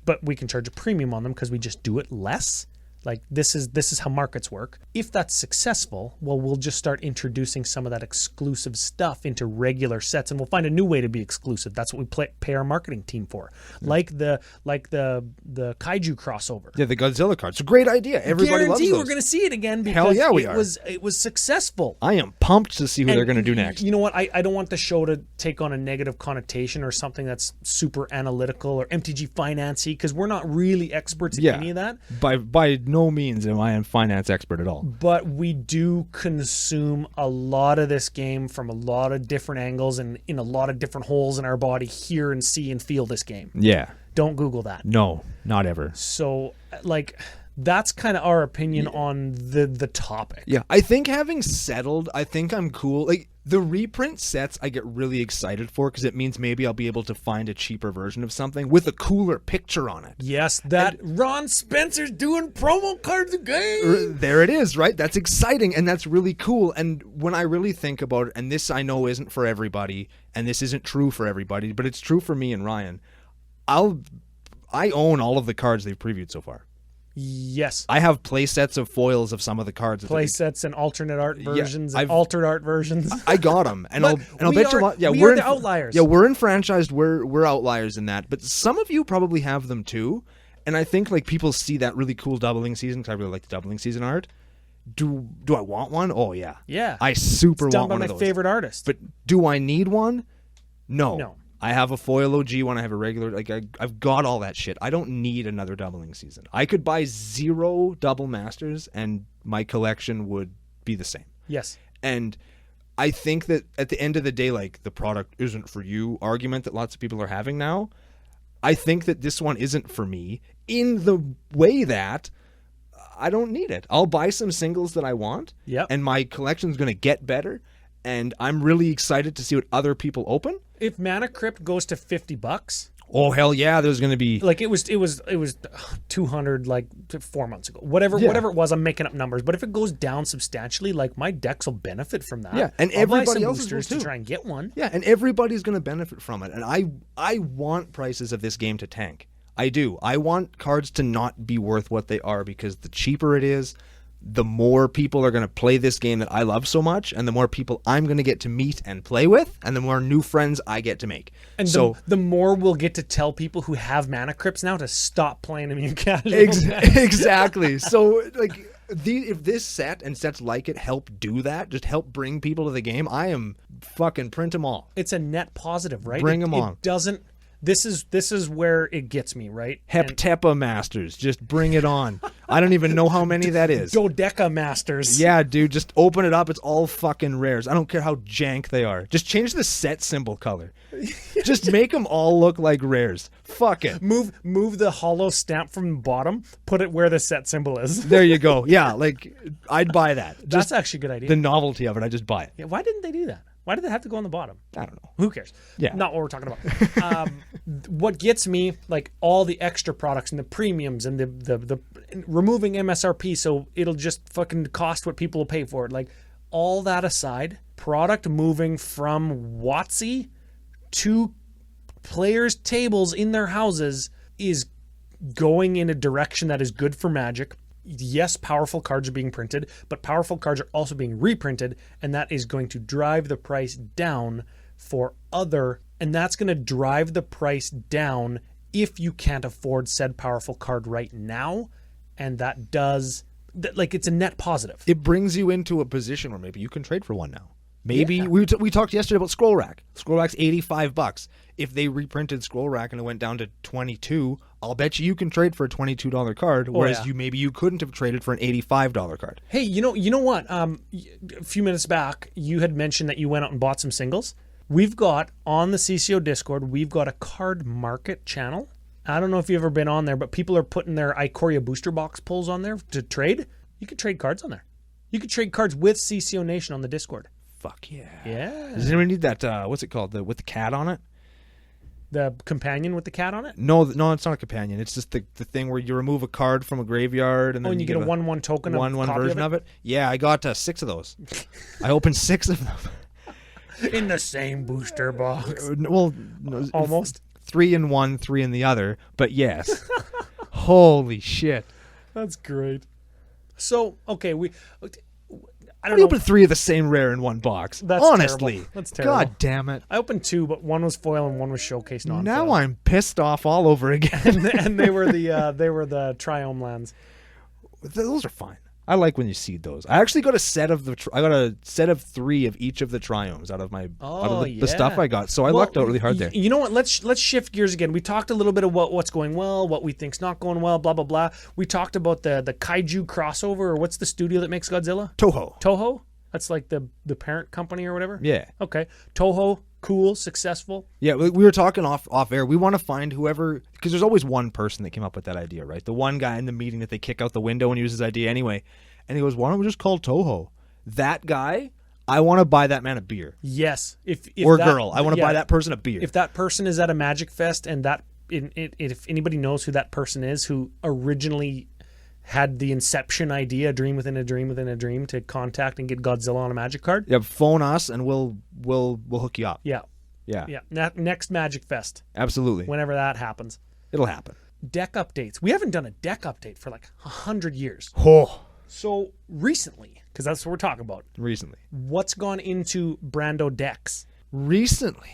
But we can charge a premium on them because we just do it less. Like this is how markets work. If that's successful, well, we'll just start introducing some of that exclusive stuff into regular sets, and we'll find a new way to be exclusive. That's what we pay our marketing team for. Like the kaiju crossover. Yeah, the Godzilla card. It's a great idea. Everybody loves those. We're going to see it again because Hell yeah, we are. It was successful. I am pumped to see who they're going to do next. You know what? I don't want the show to take on a negative connotation or something that's super analytical or MTG financy, because we're not really experts in any of that. By no means am I a finance expert at all. But we do consume a lot of this game from a lot of different angles and in a lot of different holes in our body, hear and see and feel this game. Yeah. Don't Google that. No, not ever. So, like, that's kind of our opinion on the topic. Yeah, I think having settled, I think I'm cool. Like, the reprint sets I get really excited for because it means maybe I'll be able to find a cheaper version of something with a cooler picture on it. Yes, Ron Spencer's doing promo cards again. There it is, right? That's exciting, and that's really cool. And when I really think about it, and this I know isn't for everybody, and this isn't true for everybody, but it's true for me and Ryan, I own all of the cards they've previewed so far. Yes. I have play sets of foils of some of the cards. Play sets and alternate art versions and altered art versions. I got them. And I'll bet you a lot. Yeah, we're the outliers. Yeah, we're enfranchised. We're outliers in that. But some of you probably have them too. And I think like people see that really cool doubling season, because I really like the doubling season art. Do I want one? Oh, yeah. Yeah. I super want one of those. Done by my favorite artist. But do I need one? No. No. I have a foil OG one. I have a regular. Like I've got all that shit. I don't need another doubling season. I could buy 0 double masters, and my collection would be the same. Yes. And I think that at the end of the day, like the product isn't for you argument that lots of people are having now. I think that this one isn't for me in the way that I don't need it. I'll buy some singles that I want. Yep. And my collection's going to get better. And I'm really excited to see what other people open. If Mana Crypt goes to $50, oh hell yeah, there's going to be like it was 200 like 4 months ago. Whatever it was, I'm making up numbers. But if it goes down substantially, like my decks will benefit from that. Yeah, and I'll buy everybody some else boosters will too. to try and get one. Yeah, and everybody's going to benefit from it. And I want prices of this game to tank. I do. I want cards to not be worth what they are, because the cheaper it is, the more people are going to play this game that I love so much, and the more people I'm going to get to meet and play with, and the more new friends I get to make. And so the more we'll get to tell people who have Mana Crypts now to stop playing them in casual. Exactly. So, like, if this set and sets like it help do that, just help bring people to the game, I am fucking print them all. It's a net positive, right? Bring them on. It doesn't. This is where it gets me, right? Heptepa Masters. Just bring it on. I don't even know how many that is. Dodeca Masters. Yeah, dude. Just open it up. It's all fucking rares. I don't care how jank they are. Just change the set symbol color. Just make them all look like rares. Fuck it. Move the hollow stamp from the bottom. Put it where the set symbol is. There you go. Yeah, like, I'd buy that. That's actually a good idea. The novelty of it. I just buy it. Yeah, why didn't they do that? Why did they have to go on the bottom? I don't know. Who cares? Yeah. Not what we're talking about. What gets me, like all the extra products and the premiums and the removing MSRP, so it'll just fucking cost what people will pay for it. Like, all that aside, product moving from WotC to players' tables in their houses is going in a direction that is good for Magic. Yes, powerful cards are being printed, but powerful cards are also being reprinted, and that is going to drive the price down for and that's going to drive the price down if you can't afford said powerful card right now, and that does, like, it's a net positive. It brings you into a position where maybe you can trade for one now. Maybe we talked yesterday about Scroll Rack. Scroll Rack's $85. If they reprinted Scroll Rack and it went down to $22, I'll bet you can trade for a $22 card, whereas you couldn't have traded for an $85 card. Hey, you know what? A few minutes back, you had mentioned that you went out and bought some singles. We've got on the CCO Discord, we've got a card market channel. I don't know if you've ever been on there, but people are putting their Ikoria booster box pulls on there to trade. You can trade cards on there. You can trade cards with CCONation on the Discord. Fuck yeah. Yeah. Does anyone need that, what's it called, with the cat on it? The companion with the cat on it? No, it's not a companion. It's just the thing where you remove a card from a graveyard. And then you get a 1/1 token of one version of it? Yeah, I got 6 of those. I opened 6 of them. In the same booster box. Well, almost 3 in one, 3 in the other, but yes. Holy shit. That's great. So, okay, I I don't know. opened 3 of the same rare in one box. That's Honestly. terrible. That's terrible. God damn it. I opened 2, but one was foil and one was showcase non-foil. Now I'm pissed off all over again. and they were the Triome lands. Those are fine. I like when you seed those. I actually got a set of I got a set of 3 of each of the triomes out of the stuff I got. So I lucked out really hard there. You know what? Let's shift gears again. We talked a little bit about what's going well, what we think's not going well, blah blah blah. We talked about the Kaiju crossover, or what's the studio that makes Godzilla? Toho? That's like the parent company or whatever? Yeah. Okay. Toho, cool, successful. Yeah, we were talking off air. We want to find whoever, because there's always one person that came up with that idea, right? The one guy in the meeting that they kick out the window and use his idea anyway. And he goes, why don't we just call Toho? That guy, I want to buy that man a beer. Yes. If girl. I want to buy that person a beer. If that person is at a Magic Fest and if anybody knows who that person is, who originally had the inception idea, a dream within a dream within a dream, to contact and get Godzilla on a Magic card. Yeah, phone us and we'll hook you up. Yeah. Yeah. Next Magic Fest. Absolutely. Whenever that happens. It'll happen. Deck updates. We haven't done a deck update for like 100 years. Oh. So recently, because that's what we're talking about. Recently. What's gone into Brando decks? Recently.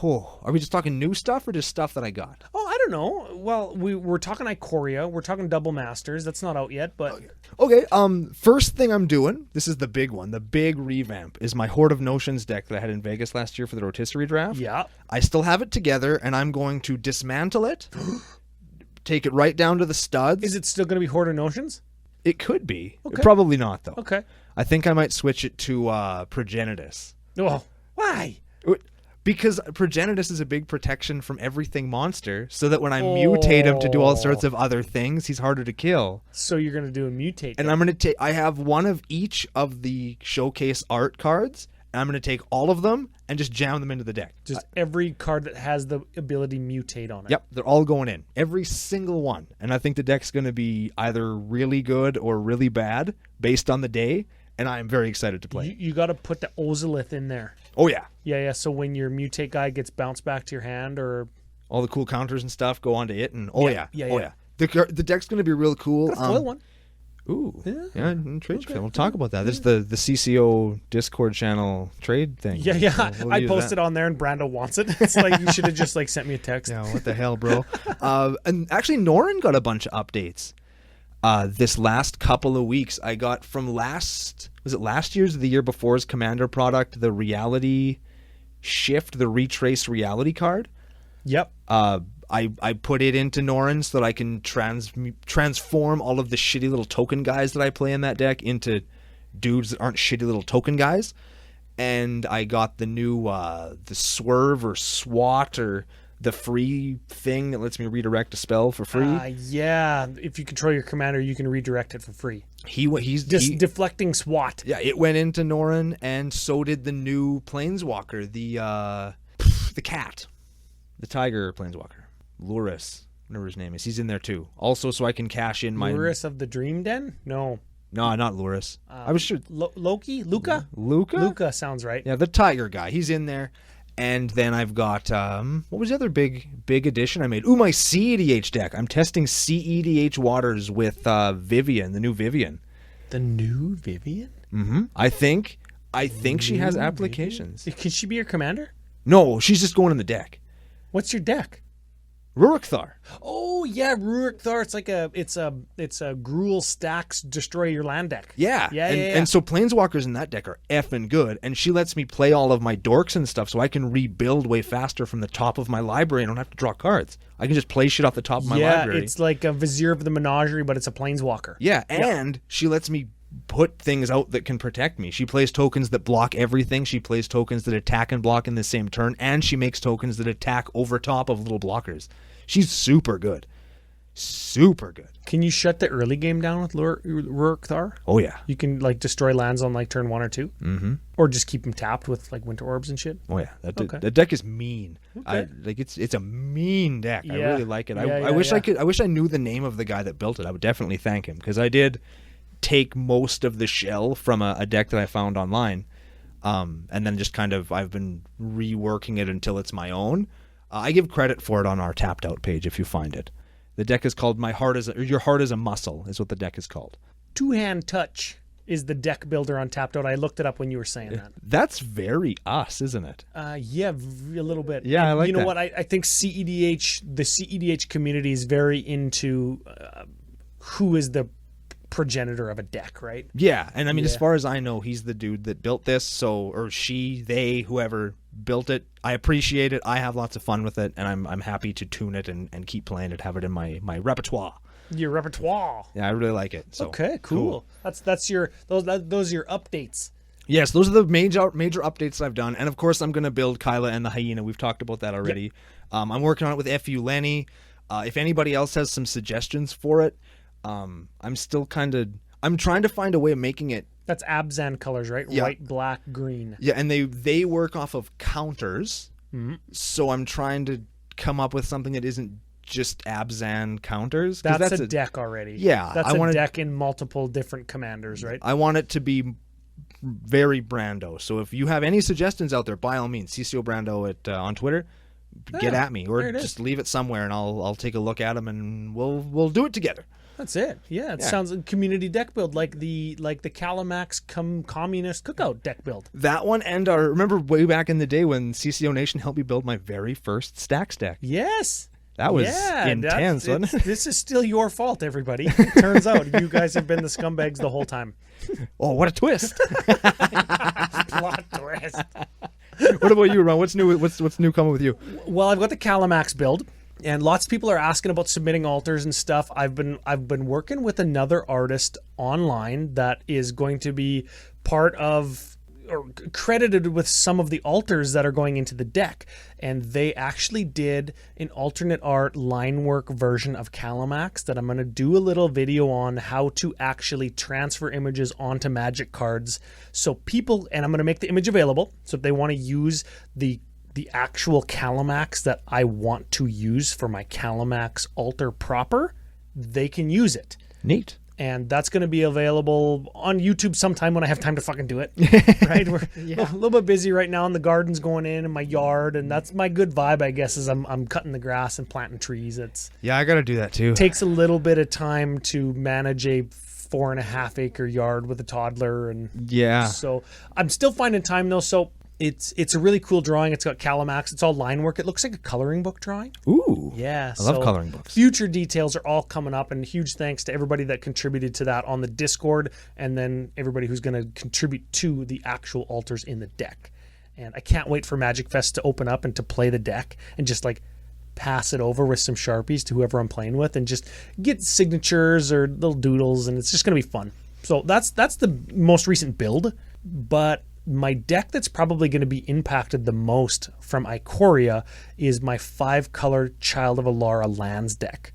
Oh. Are we just talking new stuff or just stuff that I got? Oh, I don't know. Well, we're talking Ikoria. We're talking Double Masters. That's not out yet, but... Okay, first thing I'm doing, this is the big one, the big revamp, is my Horde of Notions deck that I had in Vegas last year for the rotisserie draft. Yeah. I still have it together, and I'm going to dismantle it, take it right down to the studs. Is it still going to be Horde of Notions? It could be. Okay. Probably not, though. Okay. I think I might switch it to Progenitus. Oh, why? Because Progenitus is a big protection from everything monster, so that when I mutate him to do all sorts of other things, he's harder to kill. So you're going to do a mutate. And I'm going to take... I have one of each of the showcase art cards, and I'm going to take all of them and just jam them into the deck. Just every card that has the ability mutate on it. Yep, they're all going in. Every single one. And I think the deck's going to be either really good or really bad based on the day, and I'm very excited to play. You got to put the Ozolith in there. Oh, yeah. Yeah. So when your mutate guy gets bounced back to your hand, or... All the cool counters and stuff go onto it, and Yeah. The deck's going to be real cool. Got a foil one. Ooh. Yeah, trade film. We'll talk about that. This is the CCO Discord channel trade thing. Yeah. So we'll I use posted that. on there and Brando wants it. It's like, you should have just like sent me a text. Yeah, what the hell, bro? And actually, Norin got a bunch of updates. This last couple of weeks, I got from last year's or the year before's Commander product, the Reality Shift, the Retrace Reality card. Yep. I put it into Norin so that I can transform all of the shitty little token guys that I play in that deck into dudes that aren't shitty little token guys. And I got the new the Swerve or SWAT, or the free thing that lets me redirect a spell for free. Yeah. If you control your commander, you can redirect it for free. He's deflecting SWAT. Yeah, it went into Norin, and so did the new Planeswalker, the cat, the tiger Planeswalker, Luris, whatever his name is. He's in there too. Also, so I can cash in my Luris of the Dream Den? No, not Luris. I was sure Loki, Luca. Luca sounds right. Yeah, the tiger guy. He's in there. And then I've got, what was the other big addition I made? Ooh, my CEDH deck. I'm testing CEDH waters with Vivian, the new Vivian. The new Vivian? Mm-hmm. I think she has applications. Vivian? Can she be your commander? No, she's just going in the deck. What's your deck? Rurikthar. Oh yeah, Rurikthar. It's a Gruul stacks destroy your land deck. Yeah. Yeah. And so Planeswalkers in that deck are effing good, and she lets me play all of my dorks and stuff, so I can rebuild way faster from the top of my library. I don't have to draw cards. I can just play shit off the top of my library. Yeah, it's like a Vizier of the Menagerie, but it's a Planeswalker. Yeah, and she lets me put things out that can protect me. She plays tokens that block everything. She plays tokens that attack and block in the same turn, and she makes tokens that attack over top of little blockers. She's super good. Super good. Can you shut the early game down with Rurikthar? Oh, yeah. You can like destroy lands on like turn 1 or 2? Mm-hmm. Or just keep them tapped with like Winter Orbs and shit? Oh, yeah. That deck is mean. Okay. It's a mean deck. Yeah. I really like it. I wish I knew the name of the guy that built it. I would definitely thank him, because I did take most of the shell from a deck that I found online, and then just kind of I've been reworking it until it's my own. I give credit for it on our tapped out page if you find it. The deck is called Your Heart is a Muscle is what the deck is called. two-hand touch is the deck builder on Tapped Out. I looked it up when you were saying that. That's very us, isn't it? Yeah, a little bit. Yeah, and I like you know that. what? I think CEDH, the CEDH community is very into who is the progenitor of a deck, right? Yeah, and I mean, as Yeah. far as I know, he's the dude that built this, or she, they, whoever built it. I appreciate it. I have lots of fun with it, and I'm happy to tune it and keep playing it, have it in my repertoire. Your repertoire. Yeah, I really like it. So Okay, cool. That's your those are your updates. Yes, those are the major updates I've done, and of course I'm going to build Kyla and the Hyena. We've talked about that already. Yep. I'm working on it with FU Lenny. If anybody else has some suggestions for it, I'm trying to find a way of making it. That's Abzan colors, right? Yeah. White, black, green. Yeah, and they work off of counters. Mm-hmm. So I'm trying to come up with something that isn't just Abzan counters. 'Cause That's a deck already. Yeah, That's I a wanna- deck in multiple different commanders, right? I want it to be very Brando. So if you have any suggestions out there, by all means, CCO Brando on Twitter, get at me, or there it is. just leave it somewhere, and I'll take a look at them, and we'll do it together. That's it. Yeah, it Yeah. sounds like community deck build, like the Calamax communist cookout deck build. That one, and remember way back in the day when CCONation helped me build my very first Stacks deck. Yes. That was Yeah, intense, wasn't it? This is still your fault, everybody. Turns out you guys have been the scumbags the whole time. Oh, what a twist! Plot twist. What about you, Ron? What's new? What's new coming with you? Well, I've got the Calamax build, and lots of people are asking about submitting altars and stuff. I've been working with another artist online that is going to be part of or credited with some of the altars that are going into the deck, and they actually did an alternate art line work version of Calamax that I'm going to do a little video on how to actually transfer images onto Magic cards. So people, and I'm going to make the image available, so if they want to use the actual Calamax that I want to use for my Calamax altar proper, they can use it. Neat. And that's going to be available on YouTube sometime when I have time to fucking do it. Right? We're a little bit busy right now, and the garden's going in my yard, and that's my good vibe, I guess, is I'm cutting the grass and planting trees. Yeah, I got to do that too. Takes a little bit of time to manage a 4.5 acre yard with a toddler, and Yeah. so I'm still finding time though. So it's a really cool drawing. It's got Calamax. It's all line work. It looks like a coloring book drawing. Ooh. Yeah, I love coloring books. Future details are all coming up, and huge thanks to everybody that contributed to that on the Discord, and then everybody who's going to contribute to the actual altars in the deck. And I can't wait for Magic Fest to open up and to play the deck and just like pass it over with some Sharpies to whoever I'm playing with and just get signatures or little doodles, and it's just going to be fun. So that's the most recent build, but my deck that's probably going to be impacted the most from Ikoria is my 5-color Child of Alara lands deck.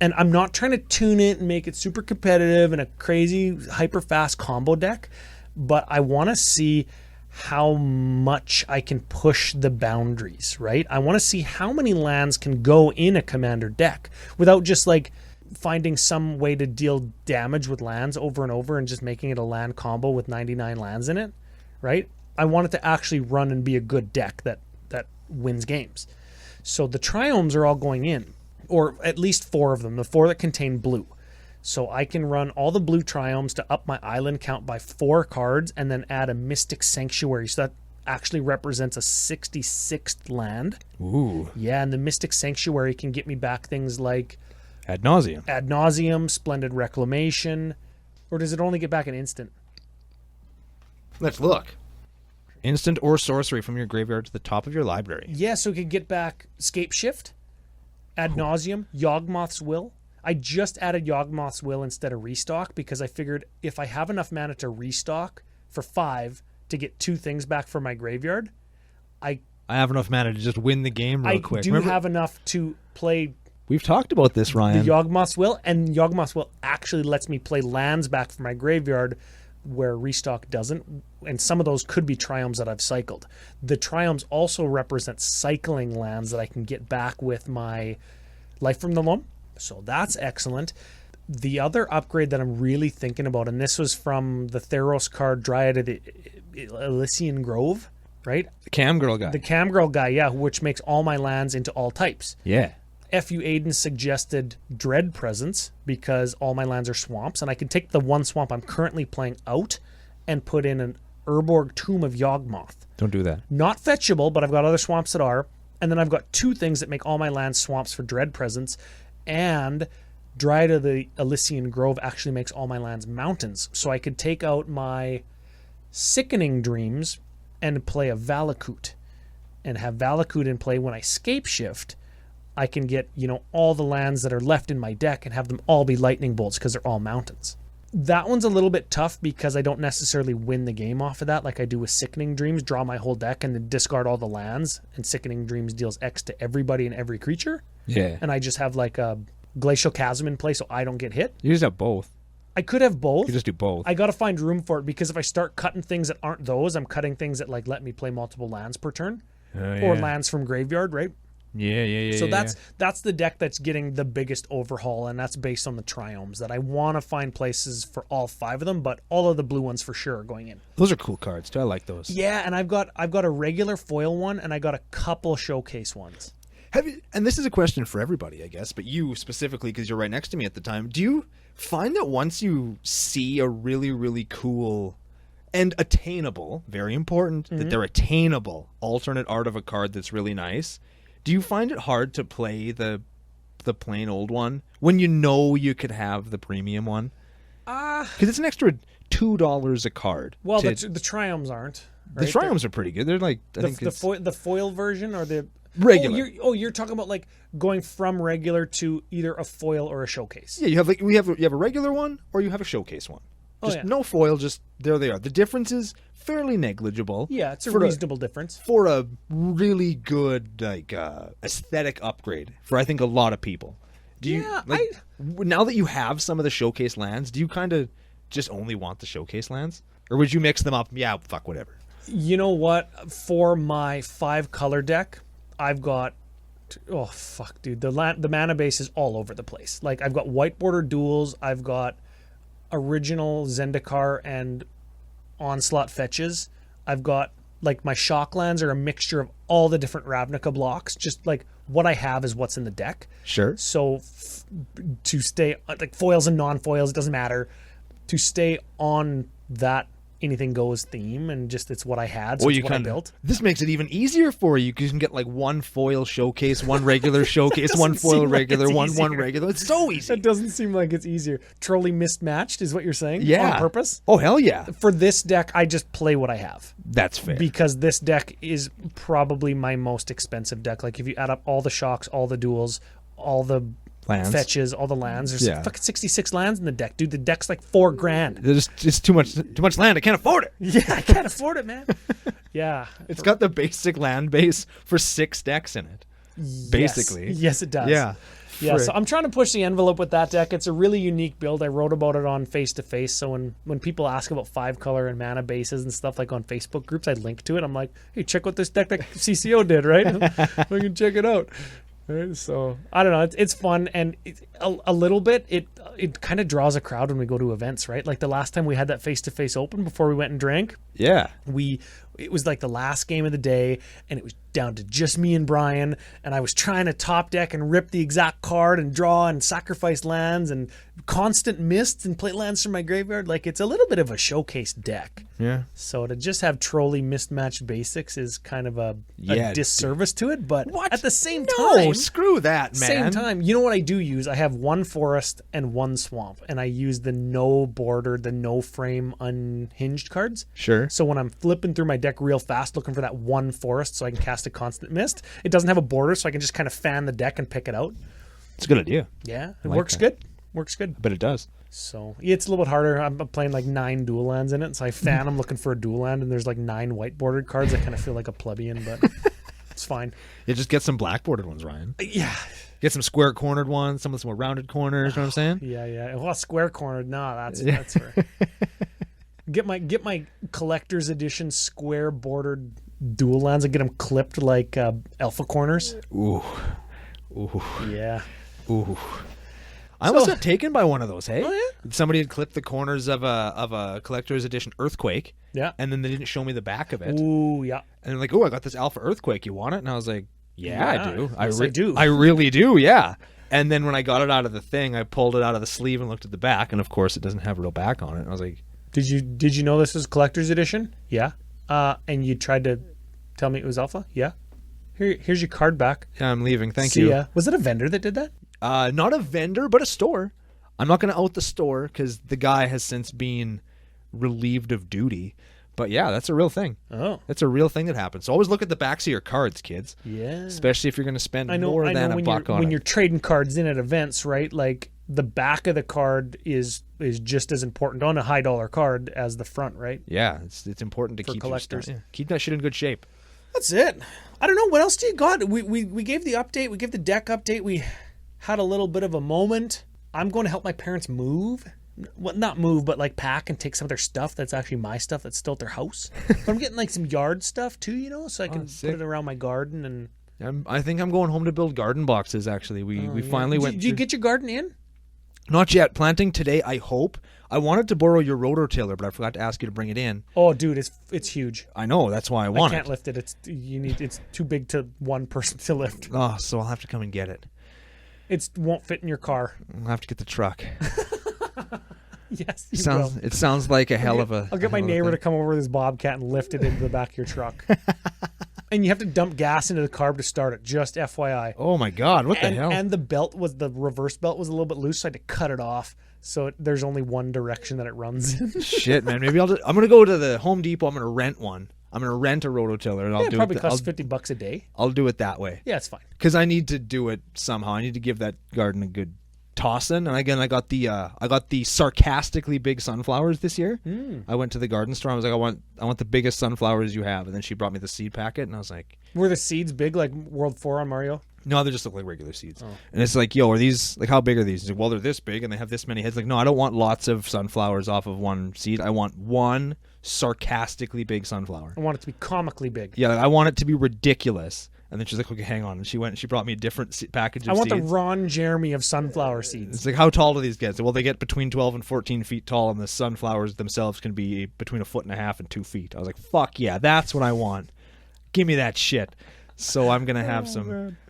And I'm not trying to tune it and make it super competitive and a crazy hyper fast combo deck, but I want to see how much I can push the boundaries, right? I want to see how many lands can go in a commander deck without just like finding some way to deal damage with lands over and over and just making it a land combo with 99 lands in it. Right? I want it to actually run and be a good deck that wins games. So the triomes are all going in, or at least 4 of them, the 4 that contain blue. So I can run all the blue triomes to up my island count by 4 cards and then add a Mystic Sanctuary. So that actually represents a 66th land. Ooh. Yeah, and the Mystic Sanctuary can get me back things like Ad nauseum. Ad Nauseum, Splendid Reclamation, or does it only get back an instant? Let's look. Instant or sorcery from your graveyard to the top of your library. Yeah, so it could get back Scape Shift, Ad Nauseum, Yawgmoth's Will. I just added Yawgmoth's Will instead of Restock because I figured if I have enough mana to restock for 5 to get 2 things back from my graveyard, I have enough mana to just win the game real quick. Remember, have enough to play we've talked about this, Ryan. the Yawgmoth's Will, and Yawgmoth's Will actually lets me play lands back from my graveyard where Restock doesn't, and some of those could be triomes that I've cycled. The triomes also represent cycling lands that I can get back with my Life from the Loam, so that's excellent. The other upgrade that I'm really thinking about, and this was from the Theros card Dryad of the Elysian Grove, right? The Cam Girl guy. The Cam Girl guy, yeah, which makes all my lands into all types. Yeah. FU Aiden suggested Dread Presence because all my lands are swamps, and I can take the one swamp I'm currently playing out and put in an Urborg Tomb of Yawgmoth. Don't do that. Not fetchable, but I've got other swamps that are. And then I've got 2 things that make all my lands swamps for Dread Presence. And Dryad of the Elysian Grove actually makes all my lands mountains. So I could take out my Sickening Dreams and play a Valakut. And have Valakut in play when I scape shift. I can get, all the lands that are left in my deck and have them all be lightning bolts because they're all mountains. That one's a little bit tough because I don't necessarily win the game off of that like I do with Sickening Dreams. Draw my whole deck and then discard all the lands. And Sickening Dreams deals X to everybody and every creature. Yeah. And I just have like a Glacial Chasm in play so I don't get hit. You just have both. I could have both. You just do both. I got to find room for it because if I start cutting things that aren't those, I'm cutting things that like let me play multiple lands per turn. Or lands from graveyard, right? Yeah. So that's the deck that's getting the biggest overhaul, and that's based on the triomes that I want to find places for all 5 of them, but all of the blue ones for sure are going in. Those are cool cards too. I like those. Yeah, and I've got a regular foil one, and I got a couple showcase ones. And this is a question for everybody, I guess, but you specifically because you're right next to me at the time. Do you find that once you see a really, really cool and attainable, very important that they're attainable alternate art of a card that's really nice, do you find it hard to play the plain old one when you know you could have the premium one? Because it's an extra $2 a card. Well, the triomes aren't. Right? The triomes are pretty good. They're like the foil version or the regular. You're talking about like going from regular to either a foil or a showcase. Yeah, you have a regular one or you have a showcase one. Just no foil, just there they are. The difference is fairly negligible. Yeah, it's a reasonable difference. For a really good aesthetic upgrade for I think a lot of people. Now that you have some of the showcase lands, do you kind of just only want the showcase lands? Or would you mix them up? Yeah, fuck whatever. You know what? For my 5 color deck, I've got the mana base is all over the place. Like I've got white border duels, I've got original Zendikar and Onslaught fetches. I've got like my shock lands are a mixture of all the different Ravnica blocks. Just like what I have is what's in the deck. Sure. So to stay like foils and non-foils, it doesn't matter. To stay on that anything goes theme and just it's what I had. So it's what I built. This makes it even easier for you because you can get like one foil showcase, one regular showcase, one foil regular, one regular. It's so easy. It doesn't seem like it's easier. Trolley mismatched is what you're saying? Yeah. On purpose? Oh, hell yeah. For this deck, I just play what I have. That's fair. Because this deck is probably my most expensive deck. Like if you add up all the shocks, all the duels, all the lands. Fetches, all the lands. There's fucking 66 lands in the deck, dude. The deck's like $4,000. There's just too much land. I can't afford it. Yeah, I can't afford it, man. Yeah, it's got the basic land base for 6 decks in it. Basically, yes, it does. Yeah. So I'm trying to push the envelope with that deck. It's a really unique build. I wrote about it on Face to Face. So when people ask about 5 color and mana bases and stuff like on Facebook groups, I link to it. I'm like, hey, check what this deck that CCO did, right? We can check it out. Right, so I don't know. It's fun and a little bit. It kind of draws a crowd when we go to events, right? Like the last time we had that face-to-face open before we went and drank. Yeah, it was like the last game of the day, and it was down to just me and Brian. And I was trying to top deck and rip the exact card and draw and sacrifice lands and constant mists and play lands from my graveyard. Like it's a little bit of a showcase deck. Yeah. So to just have trolley mismatched basics is kind of a disservice to it. But at the same time, screw that, man. Same time, you know what I do use? I have 1 forest and 1 swamp, and I use the no border, the no frame unhinged cards. Sure. So when I'm flipping through my deck real fast looking for that 1 forest so I can cast a constant mist, it doesn't have a border, so I can just kind of fan the deck and pick it out. It's a good idea. Yeah, it works good. Works good. But it does. So it's a little bit harder. I'm playing like 9 dual lands in it, so I fan I'm looking for a dual land, and there's like 9 white bordered cards. I kind of feel like a plebeian, but it's fine. Yeah, just get some black bordered ones, Ryan. Yeah. Get some square cornered ones, some more rounded corners, you know what I'm saying? Yeah. Well, square cornered, that's right. Get my collector's edition square bordered dual lands and get them clipped like alpha corners. Ooh. Yeah. Ooh. I almost got taken by one of those, hey? Oh, yeah? Somebody had clipped the corners of a collector's edition Earthquake. Yeah. And then they didn't show me the back of it. Ooh, yeah. And they're like, oh, I got this alpha Earthquake. You want it? And I was like, Yeah, I do. Yes, I do. I really do, yeah. And then when I got it out of the thing, I pulled it out of the sleeve and looked at the back, and of course it doesn't have a real back on it. And I was like, Did you know this is collector's edition? Yeah. And you tried to tell me it was alpha? Yeah. Here's your card back. yeah, I'm leaving. Thank See you. ya. Was it a vendor that did that? Not a vendor, but a store. I'm not going to out the store because the guy has since been relieved of duty. But yeah, that's a real thing. Oh. That's a real thing that happens. So always look at the backs of your cards, kids. Yeah. Especially if you're going to spend more than a buck on when it. you're trading cards in at events, right? Like the back of the card is just as important on a high dollar card as the front, right? Yeah, it's important to For keep collectors. Your stuff, keep that shit in good shape. That's it. I don't know. What else do you got? We gave the update. We gave the deck update. We had a little bit of a moment. I'm going to help my parents move. Well, not move, but like pack and take some of their stuff that's actually my stuff that's still at their house. But I'm getting like some yard stuff too, so I can put it around my garden. And I think I'm going home to build garden boxes, actually. We finally went Did you get your garden in? Not yet. Planting today, I hope. I wanted to borrow your rototiller, but I forgot to ask you to bring it in. Oh, dude, it's huge. I know. That's why I want it. I can't lift it. It's too big to one person to lift. Oh, so I'll have to come and get it. It won't fit in your car. I'll have to get the truck. Yes, you will. It sounds like a hell of a... I'll get my neighbor to come over with his Bobcat and lift it into the back of your truck. And you have to dump gas into the carb to start it, just FYI. Oh my God, what the hell? And the reverse belt was a little bit loose, so I had to cut it off. So there's only one direction that it runs in. Shit, man. Maybe I'm going to go to the Home Depot. I'm going to rent one. I'm going to rent a rototiller, and I'll do it. It probably costs $50 a day. I'll do it that way. Yeah, it's fine. Because I need to do it somehow. I need to give that garden a good tossing. And again, I got the sarcastically big sunflowers this year. I went to the garden store. I was like, I want the biggest sunflowers you have. And then she brought me the seed packet, and I was like, were the seeds big like World 4 on Mario? No, they just look like regular seeds. Oh. And it's like, yo, are these, like, how big are these? He's like, well, they're this big and they have this many heads. Like, no, I don't want lots of sunflowers off of one seed. I want one sarcastically big sunflower. I want it to be comically big. Yeah, I want it to be ridiculous. And then she's like, okay, hang on. And she went and she brought me a different package of seeds. I want the Ron Jeremy of sunflower seeds. It's like, how tall do these get? Well, they get between 12 and 14 feet tall, and the sunflowers themselves can be between 1.5 feet and 2 feet. I was like, fuck yeah, that's what I want. Give me that shit. So I'm going to have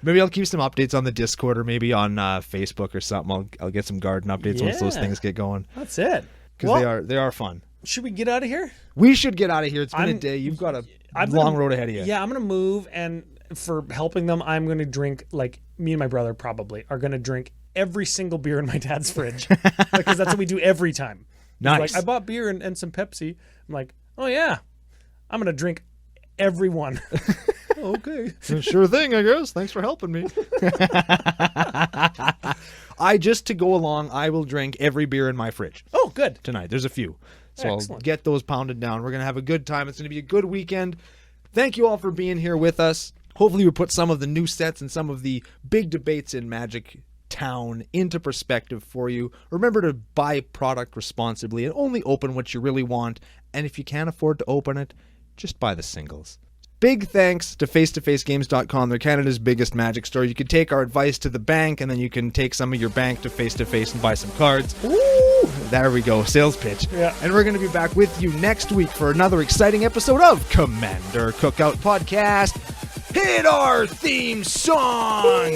maybe I'll keep some updates on the Discord or maybe on Facebook or something. I'll get some garden updates once those things get going. That's it. Because they are fun. Should we get out of here? We should get out of here. It's been a day. You've got a long road ahead of you. Yeah, I'm going to move, and for helping them, I'm going to drink, like, me and my brother probably are going to drink every single beer in my dad's fridge. Because that's what we do every time. Nice. Like, I bought beer and some Pepsi. I'm like, oh yeah, I'm going to drink every one. Okay. Sure thing, I guess. Thanks for helping me. To go along, I will drink every beer in my fridge. Oh, good. Tonight. There's a few. So Excellent. I'll get those pounded down. We're going to have a good time. It's going to be a good weekend. Thank you all for being here with us. Hopefully we put some of the new sets and some of the big debates in Magic Town into perspective for you. Remember to buy product responsibly and only open what you really want. And if you can't afford to open it, just buy the singles. Big thanks to face2facegames.com. They're Canada's biggest Magic store. You can take our advice to the bank, and then you can take some of your bank to face and buy some cards. Ooh, there we go. Sales pitch. Yeah. And we're going to be back with you next week for another exciting episode of Commander Cookout Podcast. Hit our theme song!